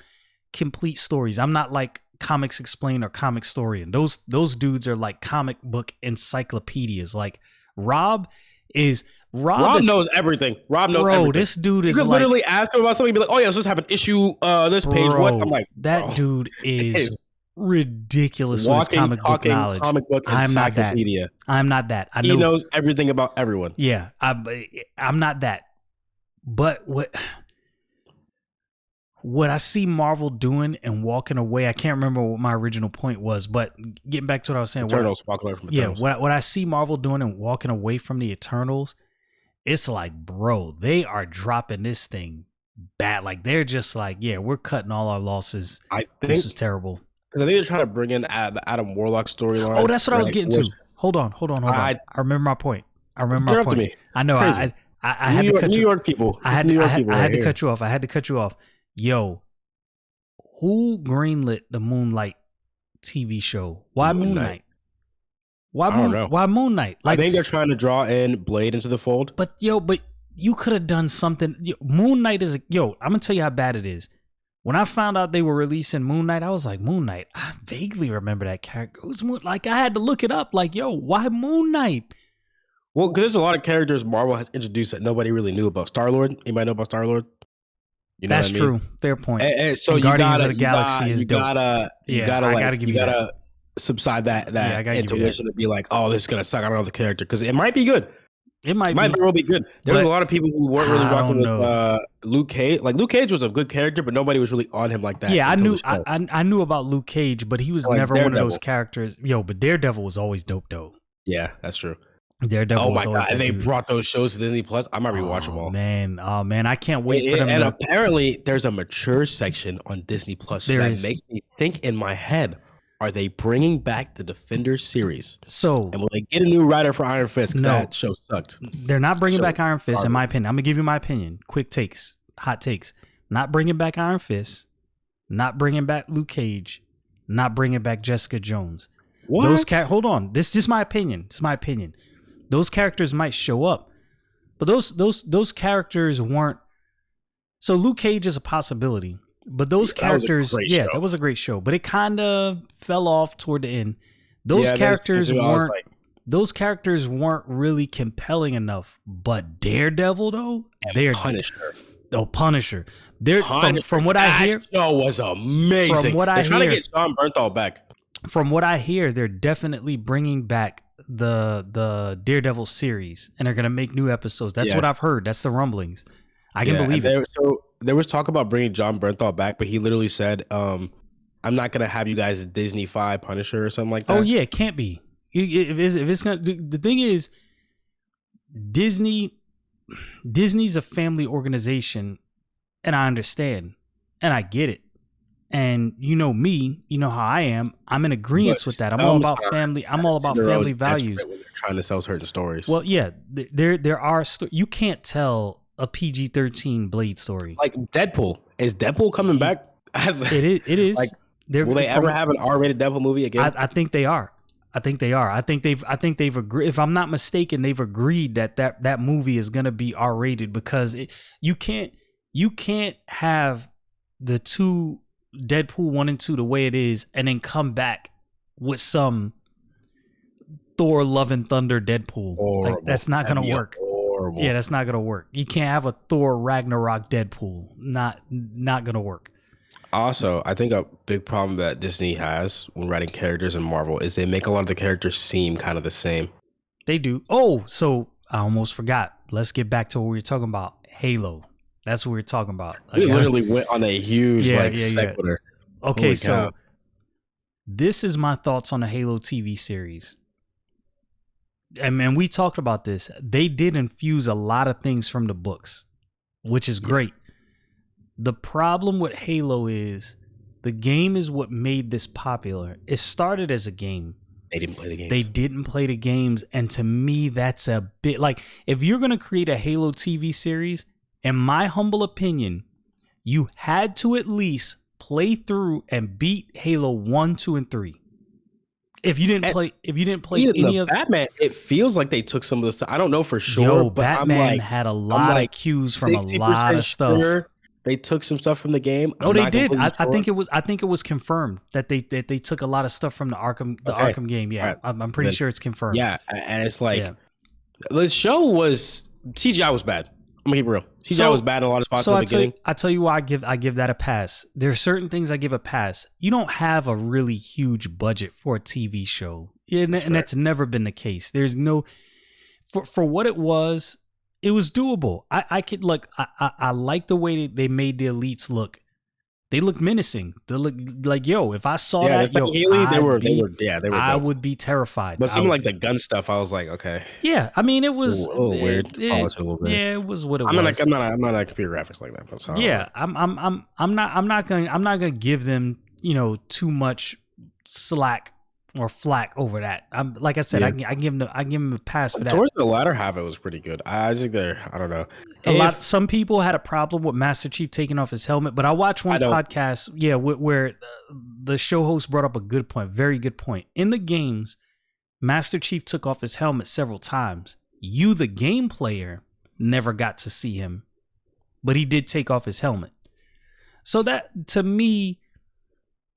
complete stories. I'm not like Comics Explained or Comic Storian. Those dudes are like comic book encyclopedias. Like Rob knows everything. Rob knows everything. This dude is you could literally ask him about something and be like, oh yeah, let's just have an issue this page. What? I'm like, that dude is ridiculous with his comic book knowledge. I'm not that. I know he knows everything about everyone. Yeah, I'm not that. But what I see Marvel doing and walking away, I can't remember what my original point was, but getting back to what I was saying. Eternals, walking away from Eternals. Yeah, what I see Marvel doing and walking away from the Eternals, it's like, bro, they are dropping this thing bad. Like, they're just like, yeah, we're cutting all our losses. This was terrible. Because I think they're trying to bring in the Adam Warlock storyline. Oh, that's what I was getting to. Hold on. I remember my point. I know. I had to cut New York people. I had to cut you off. I had to cut you off. Yo, who greenlit the Moonlight TV show? Why Moon Knight? Why Moon Knight? Like, I think they're trying to draw in Blade into the fold. But you could have done something. Moon Knight is I'm gonna tell you how bad it is. When I found out they were releasing Moon Knight, I was like, Moon Knight. I vaguely remember that character. Who's Moon? Like, I had to look it up. Like, yo, why Moon Knight? Well, because there's a lot of characters Marvel has introduced that nobody really knew about. Star-Lord. Anybody know about Star-Lord? You know That's what I mean? true. Fair point. And so And you Guardians gotta, of the Galaxy is dope. you gotta subside that intuition to be like, oh, this is gonna suck. I don't know the character because it might be good. It might very well be good. There's a lot of people who weren't really rocking with Luke Cage. Like Luke Cage was a good character, but nobody was really on him like that. Yeah, I knew about Luke Cage, but he was never one of those characters. Yo, but Daredevil was always dope though. Yeah, that's true. Daredevil. Oh my god! And they brought those shows to Disney Plus. I might rewatch them all. Oh man, I can't wait for them. And apparently, there's a mature section on Disney Plus that makes me think in my head: are they bringing back the Defenders series? So, and will they get a new writer for Iron Fist? Because that show sucked. They're not bringing back Iron Fist, in my opinion. I'm gonna give you my opinion. Quick takes, hot takes. Not bringing back Iron Fist. Not bringing back Luke Cage. Not bringing back Jessica Jones. What? Hold on. This is just my opinion. It's my opinion. Those characters might show up, but those characters weren't. So Luke Cage is a possibility, but those characters, that was a great show, but it kind of fell off toward the end. Those characters weren't. Those characters weren't really compelling enough. But Daredevil though, they're Punisher. Oh, Punisher. From what I hear, that show was amazing. From what I hear, trying to get John Bernthal back. From what I hear, they're definitely bringing back the Daredevil series, and they're gonna make new episodes. That's what I've heard. That's the rumblings. I can believe it. So there was talk about bringing John Bernthal back, but he literally said, "I'm not gonna have you guys Disney-fy Punisher or something like that." Oh yeah, it can't be. If it's gonna, the thing is, Disney's a family organization, and I understand, and I get it. And you know me, you know how I am. I'm in agreement with that. I'm all about family. I'm all about family values. When they're trying to sell certain stories. Well, yeah, there are. You can't tell a PG-13 Blade story. Like Deadpool. Is Deadpool coming back? It is. Like, will they ever have an R-rated Deadpool movie again? I think they are. I think they've agreed. If I'm not mistaken, they've agreed that movie is gonna be R-rated because you can't have the two Deadpool 1 and 2 the way it is and then come back with some Thor Love and Thunder Deadpool. Like, that's not gonna work. Horrible. Yeah, that's not gonna work. You can't have a Thor Ragnarok Deadpool. Not gonna work. Also, I think a big problem that Disney has when writing characters in Marvel is they make a lot of the characters seem kind of the same. They do. Oh, so I almost forgot. Let's get back to what we were talking about. Halo. That's what we were talking about. We literally went on a huge sequitur. Okay, so this is my thoughts on the Halo TV series. And man, we talked about this. They did infuse a lot of things from the books, which is great. The problem with Halo is the game is what made this popular. It started as a game. They didn't play the games. They didn't play the games. And to me, that's a bit like, if you're going to create a Halo TV series, in my humble opinion, you had to at least play through and beat Halo 1, 2, and 3. If you didn't play any of Batman, it feels like they took some of the stuff. I don't know for sure. Yo, but Batman had a lot of cues from a lot of stuff. Sure they took some stuff from the game. Oh, they did. I think it was confirmed that they took a lot of stuff from the Arkham game. Yeah, right. I'm pretty sure it's confirmed. Yeah, and it's like the show was CGI was bad. I'm gonna keep it real. CGI was bad in a lot of spots in the beginning. I tell you why I give that a pass. There are certain things I give a pass. You don't have a really huge budget for a TV show, and that's never been the case. There's no for what it was doable. I could look. I like the way they made the elites look. They looked menacing. They look like, yo, if I saw that, yo, Haley, they were I would be terrified. But something like the gun stuff, I was like, okay. Yeah, I mean, it was a little weird. Yeah, it was what it was. I'm not a computer graphics like that. That's how I'm not gonna give them, too much slack or flack over that. I'm like I said, I give them a pass for that. Towards the latter half, it was pretty good. I think I don't know. Some people had a problem with Master Chief taking off his helmet, but I watched one podcast, where the show host brought up a good point, very good point. In the games, Master Chief took off his helmet several times. You, the game player, never got to see him, but he did take off his helmet. So that, to me,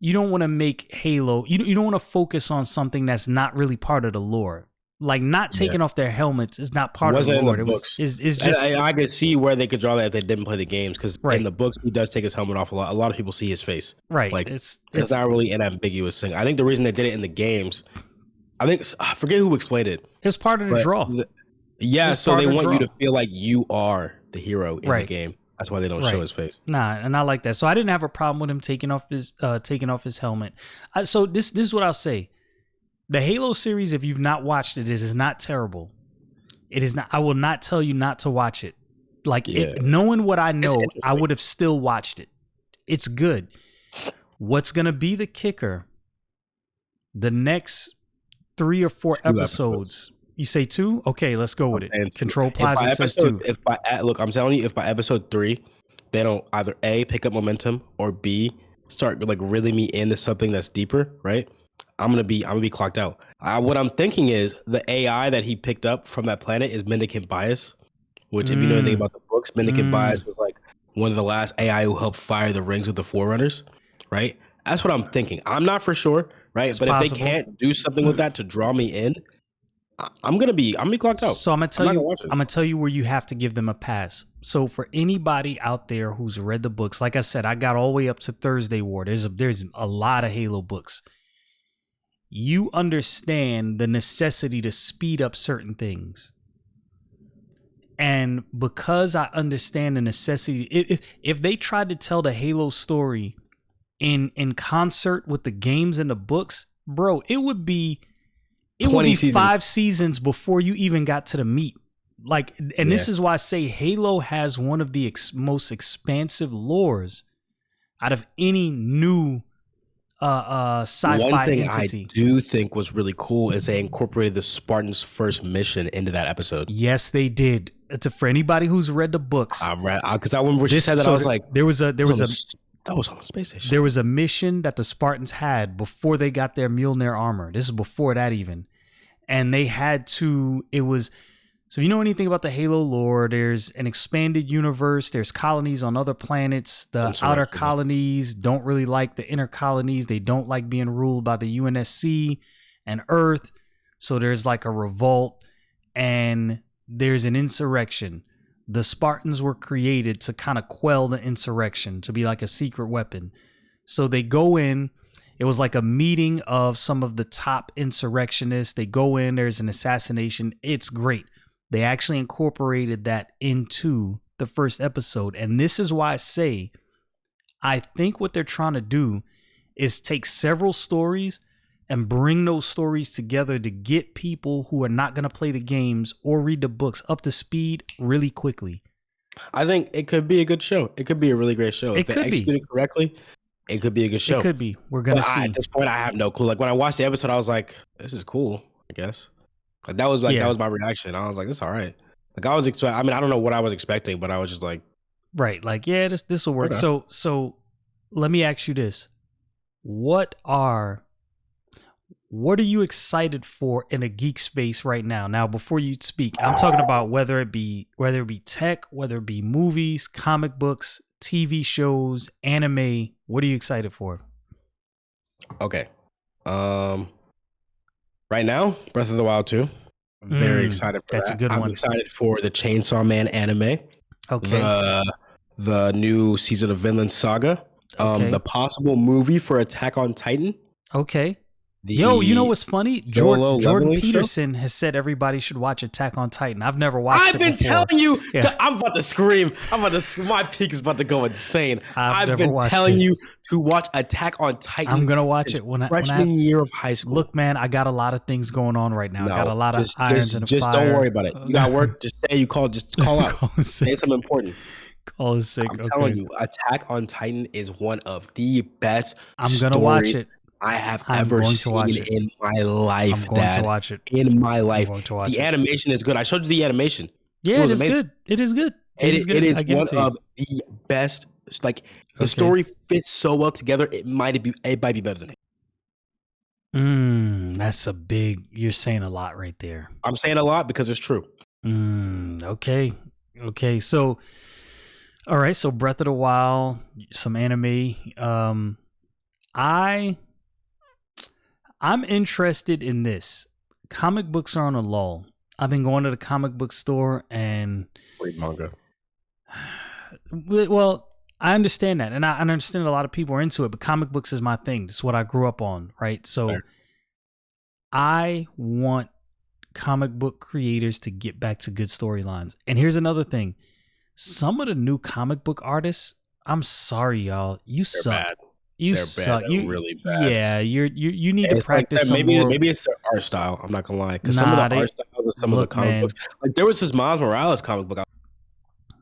you don't want to make Halo. You don't want to focus on something that's not really part of the lore. Like not Yeah. taking off their helmets is not It part of the wasn't in lore. the It was books. is And just I could see where they could draw that if they didn't play the games, because in right, the books he does take his helmet off a lot. A lot of people see his face. right. Like It's it's not really an ambiguous thing. I think the reason they did it in the games, I forget who explained it, it's part of the but draw. yeah, It's so part they of the want you draw. to feel like you are the hero in the Right. game. That's why they don't show Right. his face. Nah, and I like that. So I didn't have a problem with him taking off his helmet. So this is what I'll say. The Halo series, if you've not watched it, it is not terrible. It is not. I will not tell you not to watch it. Like Yeah, knowing what I it's know, I interesting. would have still watched it. It's good. What's gonna be the kicker? The next 3 or 4 2 episodes. You say 2? Okay, let's go with I'm saying it. 2. Control If by Plaza says 2. look, I'm telling you, if by episode 3 they don't either A, pick up momentum, or B, start like reeling me into something that's deeper, right? I'm gonna be clocked out. What I'm thinking is the AI that he picked up from that planet is Mendicant Bias, which if you know anything Mm, about the books, Mendicant mm. Bias was like one of the last AI who helped fire the rings with the Forerunners, right? That's what I'm thinking. I'm not for sure, right? It's But if they possible. can't do something with that to draw me in, I'm gonna be clocked out. So I'm gonna I'm tell not gonna you. watch it. I'm gonna tell you where you have to give them a pass. So for anybody out there who's read the books, like I said, I got all the way up to Thursday War. There's a lot of Halo books. You understand the necessity to speed up certain things, and because I understand the necessity, if they tried to tell the Halo story in concert with the games and the books, bro, it would be 20 seasons. 5 seasons before you even got to the meat. Like, and this Yeah. is why I say Halo has one of the most expansive lores out of any new sci-fi One thing entity. I do think was really cool is they incorporated the Spartans' first mission into that episode. Yes, they did. It's for anybody who's read the books. Because I remember she said that, I was like, there was a that was on the space station. there was a mission that the Spartans had before they got their Mjolnir armor. This is before that even. And they had to, so if you know anything about the Halo lore, there's an expanded universe, there's colonies on other planets. The outer colonies don't really like the inner colonies. They don't like being ruled by the UNSC and Earth. So there's like a revolt and there's an insurrection. The Spartans were created to kind of quell the insurrection, to be like a secret weapon. So they go in. It was like a meeting of some of the top insurrectionists. They go in, there's an assassination. It's great. They actually incorporated that into the first episode. And this is why I say, I think what they're trying to do is take several stories and bring those stories together to get people who are not going to play the games or read the books up to speed really quickly. I think it could be a good show. It could be a really great show. If they execute it correctly, it could be a good show. It could be. We're going to see. At this point, I have no clue. Like when I watched the episode, I was like, this is cool, I guess. Like that was my reaction. I was like, this is all right. Like I was I mean, I don't know what I was expecting, but I was just like, right. Like, yeah, this will work. Okay. So let me ask you this. What are you excited for in a geek space right now? Now, before you speak, I'm talking about whether it be tech, whether it be movies, comic books, TV shows, anime. What are you excited for? Okay. Right now, Breath of the Wild 2. Very excited for that's that. A good one. I'm excited for the Chainsaw Man anime. Okay. The new season of Vinland Saga. Okay. The possible movie for Attack on Titan. Okay. Yo, you know what's funny? Jordan Peterson has said everybody should watch Attack on Titan. I've never watched it before. I've been telling you. Yeah. I'm about to scream. My peak is about to go insane. I've been telling you to watch Attack on Titan. I'm going to watch it when freshman year of high school. Look, man, I got a lot of things going on right now. I got a lot of irons in the fire. Just don't worry about it. You got work. Just say you call. Just call out. Say something important. Call is sick. I'm telling you, Attack on Titan is one of the best I'm going to watch it. I have ever seen in my life. I'm going to watch it. In my life. I'm going to watch the animation is good. I showed you the animation. Yeah, it is good. It is good. It is one of the best. Like the story fits so well together. It might be better than it. That's a big. You're saying a lot right there. I'm saying a lot because it's true. Okay. So All right, so Breath of the Wild, some anime. I I'm interested in this. Comic books are on a lull. I've been going to the comic book store and Read manga. well, I understand that, and I understand a lot of people are into it. But comic books is my thing. It's what I grew up on, right? So Fair. I want comic book creators to get back to good storylines. And here's another thing: some of the new comic book artists, I'm sorry, y'all, you They're suck. bad. You They're bad. suck. They're You really bad. yeah. You need And to it's like practice that. some Maybe more. it's their art style. I'm not gonna lie, because some of the Nah, art they styles of some of the look, comic books, man. like there was this Miles Morales comic book art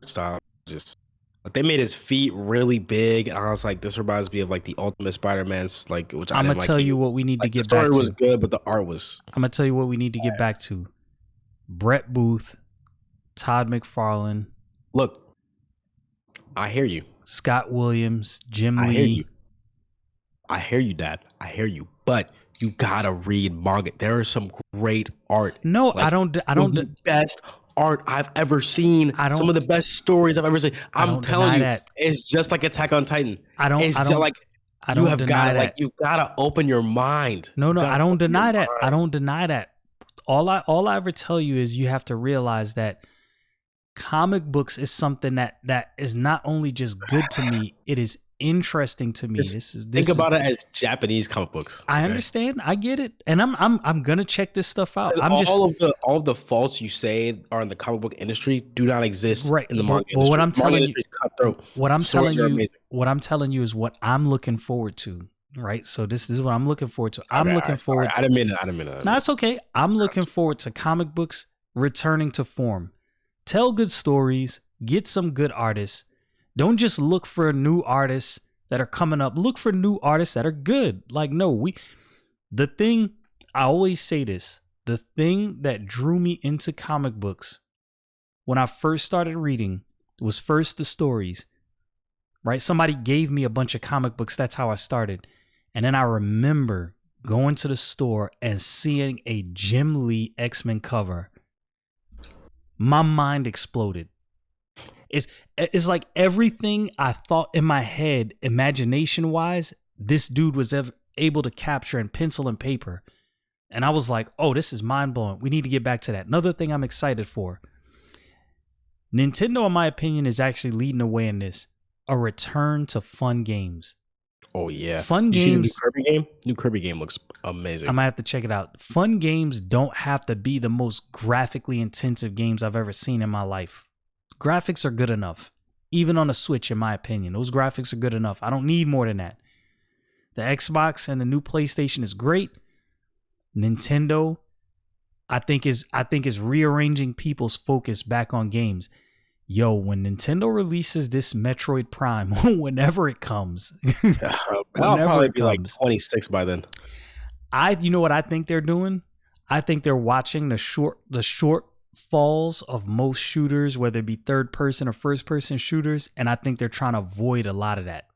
style, just like they made his feet really big, and I was like, this reminds me of like the Ultimate Spider-Man's, like, which I I'm gonna didn't like tell either. you what we need to Like the get story back was to. good, but the art was. I'm gonna tell you what we need to get back to. Brett Booth, Todd McFarlane, Look, I hear you. Scott Williams, Jim I hear you. Lee. I hear you, Dad. I hear you. But you gotta read manga. There is some great art. No, I Like don't. I some of don't. the best art I've ever seen. I Some don't. of the best stories I've ever seen. I I'm don't telling deny you, that. it's just like Attack on Titan. I don't. It's I just don't. like I don't deny that. you've gotta open your mind. No, You no, I gotta don't open your deny that. I mind. don't deny that. All I ever tell you is you have to realize that comic books is something that is not only just good to me, it is interesting to me. Just This think is about it as Japanese comic books. I Okay. understand. I get it. And I'm going to check this stuff out. I'm just All of the faults you say are in the comic book industry do not exist right. in the manga But what industry. I'm The manga telling you industry is cutthroat. what I'm Stories telling are you amazing. what I'm telling you is what I'm looking forward to, right? So this is what I'm looking forward to. Okay, I'm all looking right, sorry. forward I to didn't mean it. I didn't mean it. No, it's okay. I'm looking forward to comic books returning to form. Tell good stories, get some good artists. Don't just look for new artists that are coming up. Look for new artists that are good. Like, no, the thing, I always say this, the thing that drew me into comic books when I first started reading was first the stories, right? Somebody gave me a bunch of comic books. That's how I started. And then I remember going to the store and seeing a Jim Lee X-Men cover. My mind exploded. It's like everything I thought in my head, imagination wise, this dude was able to capture in pencil and paper. And I was like, oh, this is mind blowing. We need to get back to that. Another thing I'm excited for. Nintendo, in my opinion, is actually leading the way in this. A return to fun games. Oh yeah. Fun You see the new games. Kirby game? New Kirby game looks amazing. I might have to check it out. Fun games don't have to be the most graphically intensive games I've ever seen in my life. Graphics are good enough. Even on a Switch, in my opinion. Those graphics are good enough. I don't need more than that. The Xbox and the new PlayStation is great. Nintendo, I think is rearranging people's focus back on games. Yo, when Nintendo releases this Metroid Prime, whenever it comes, I'll whenever probably it be like comes, 26 by then. you know what I think they're doing? I think they're watching the shortfalls of most shooters, whether it be third person or first person shooters, and I think they're trying to avoid a lot of that.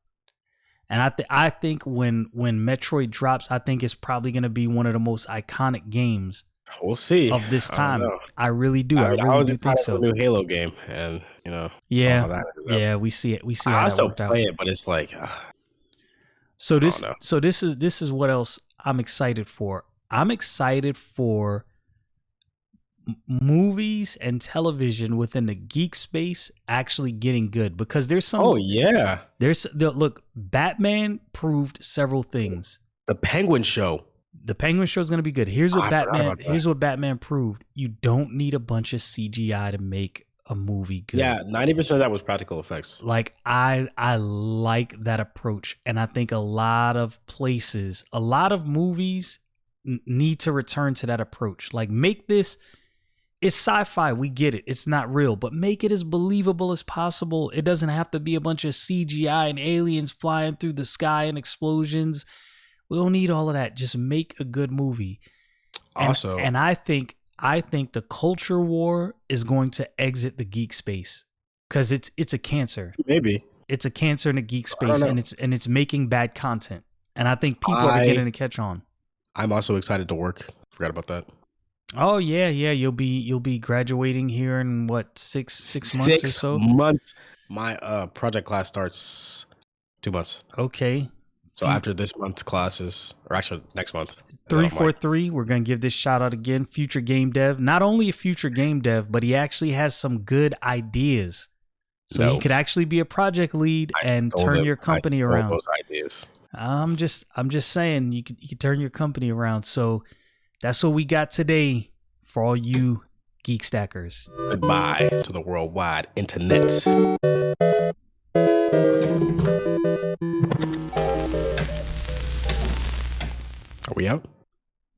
And I think when Metroid drops, I think it's probably going to be one of the most iconic games We'll see. of this I don't time. know. I really do. I I mean, I really was do think excited for so. the new Halo game, and you know, saw how Yeah, that ended up. yeah, we see it. We see how I that still worked out. play it, but it's like, So I don't know. this is what else I'm excited for. I'm excited for movies and television within the geek space actually getting good, because there's some Oh yeah, look, Batman proved several things. the Penguin Show. The Penguin Show is going to be good. I forgot about that. Here's what Batman proved. You don't need a bunch of CGI to make a movie good. Yeah, 90% of that was practical effects. Like I like that approach, and I think a lot of places, a lot of movies need to return to that approach. Like, make this, it's sci-fi, we get it, it's not real, but make it as believable as possible. It doesn't have to be a bunch of CGI and aliens flying through the sky and explosions. We don't need all of that. Just make a good movie. Also, And I think the culture war is going to exit the geek space, because it's a cancer. maybe It's a cancer in the geek I don't space, know. and it's making bad content. And I think people are beginning to catch on. I'm also excited to work. Forgot about that. Oh yeah, you'll be graduating here in what, six months or so. 6 months. My project class starts 2 months. Okay. So after this month's classes, or actually next month, is that I'm like, 343, we're going to give this shout out again. Future game dev. Not only a future game dev, but he actually has some good ideas. So he no, could actually be a project lead I and stole turn them. your company I stole around. those ideas. I'm just saying you could turn your company around. So that's what we got today for all you geek stackers. Goodbye to the worldwide internet. Are we out?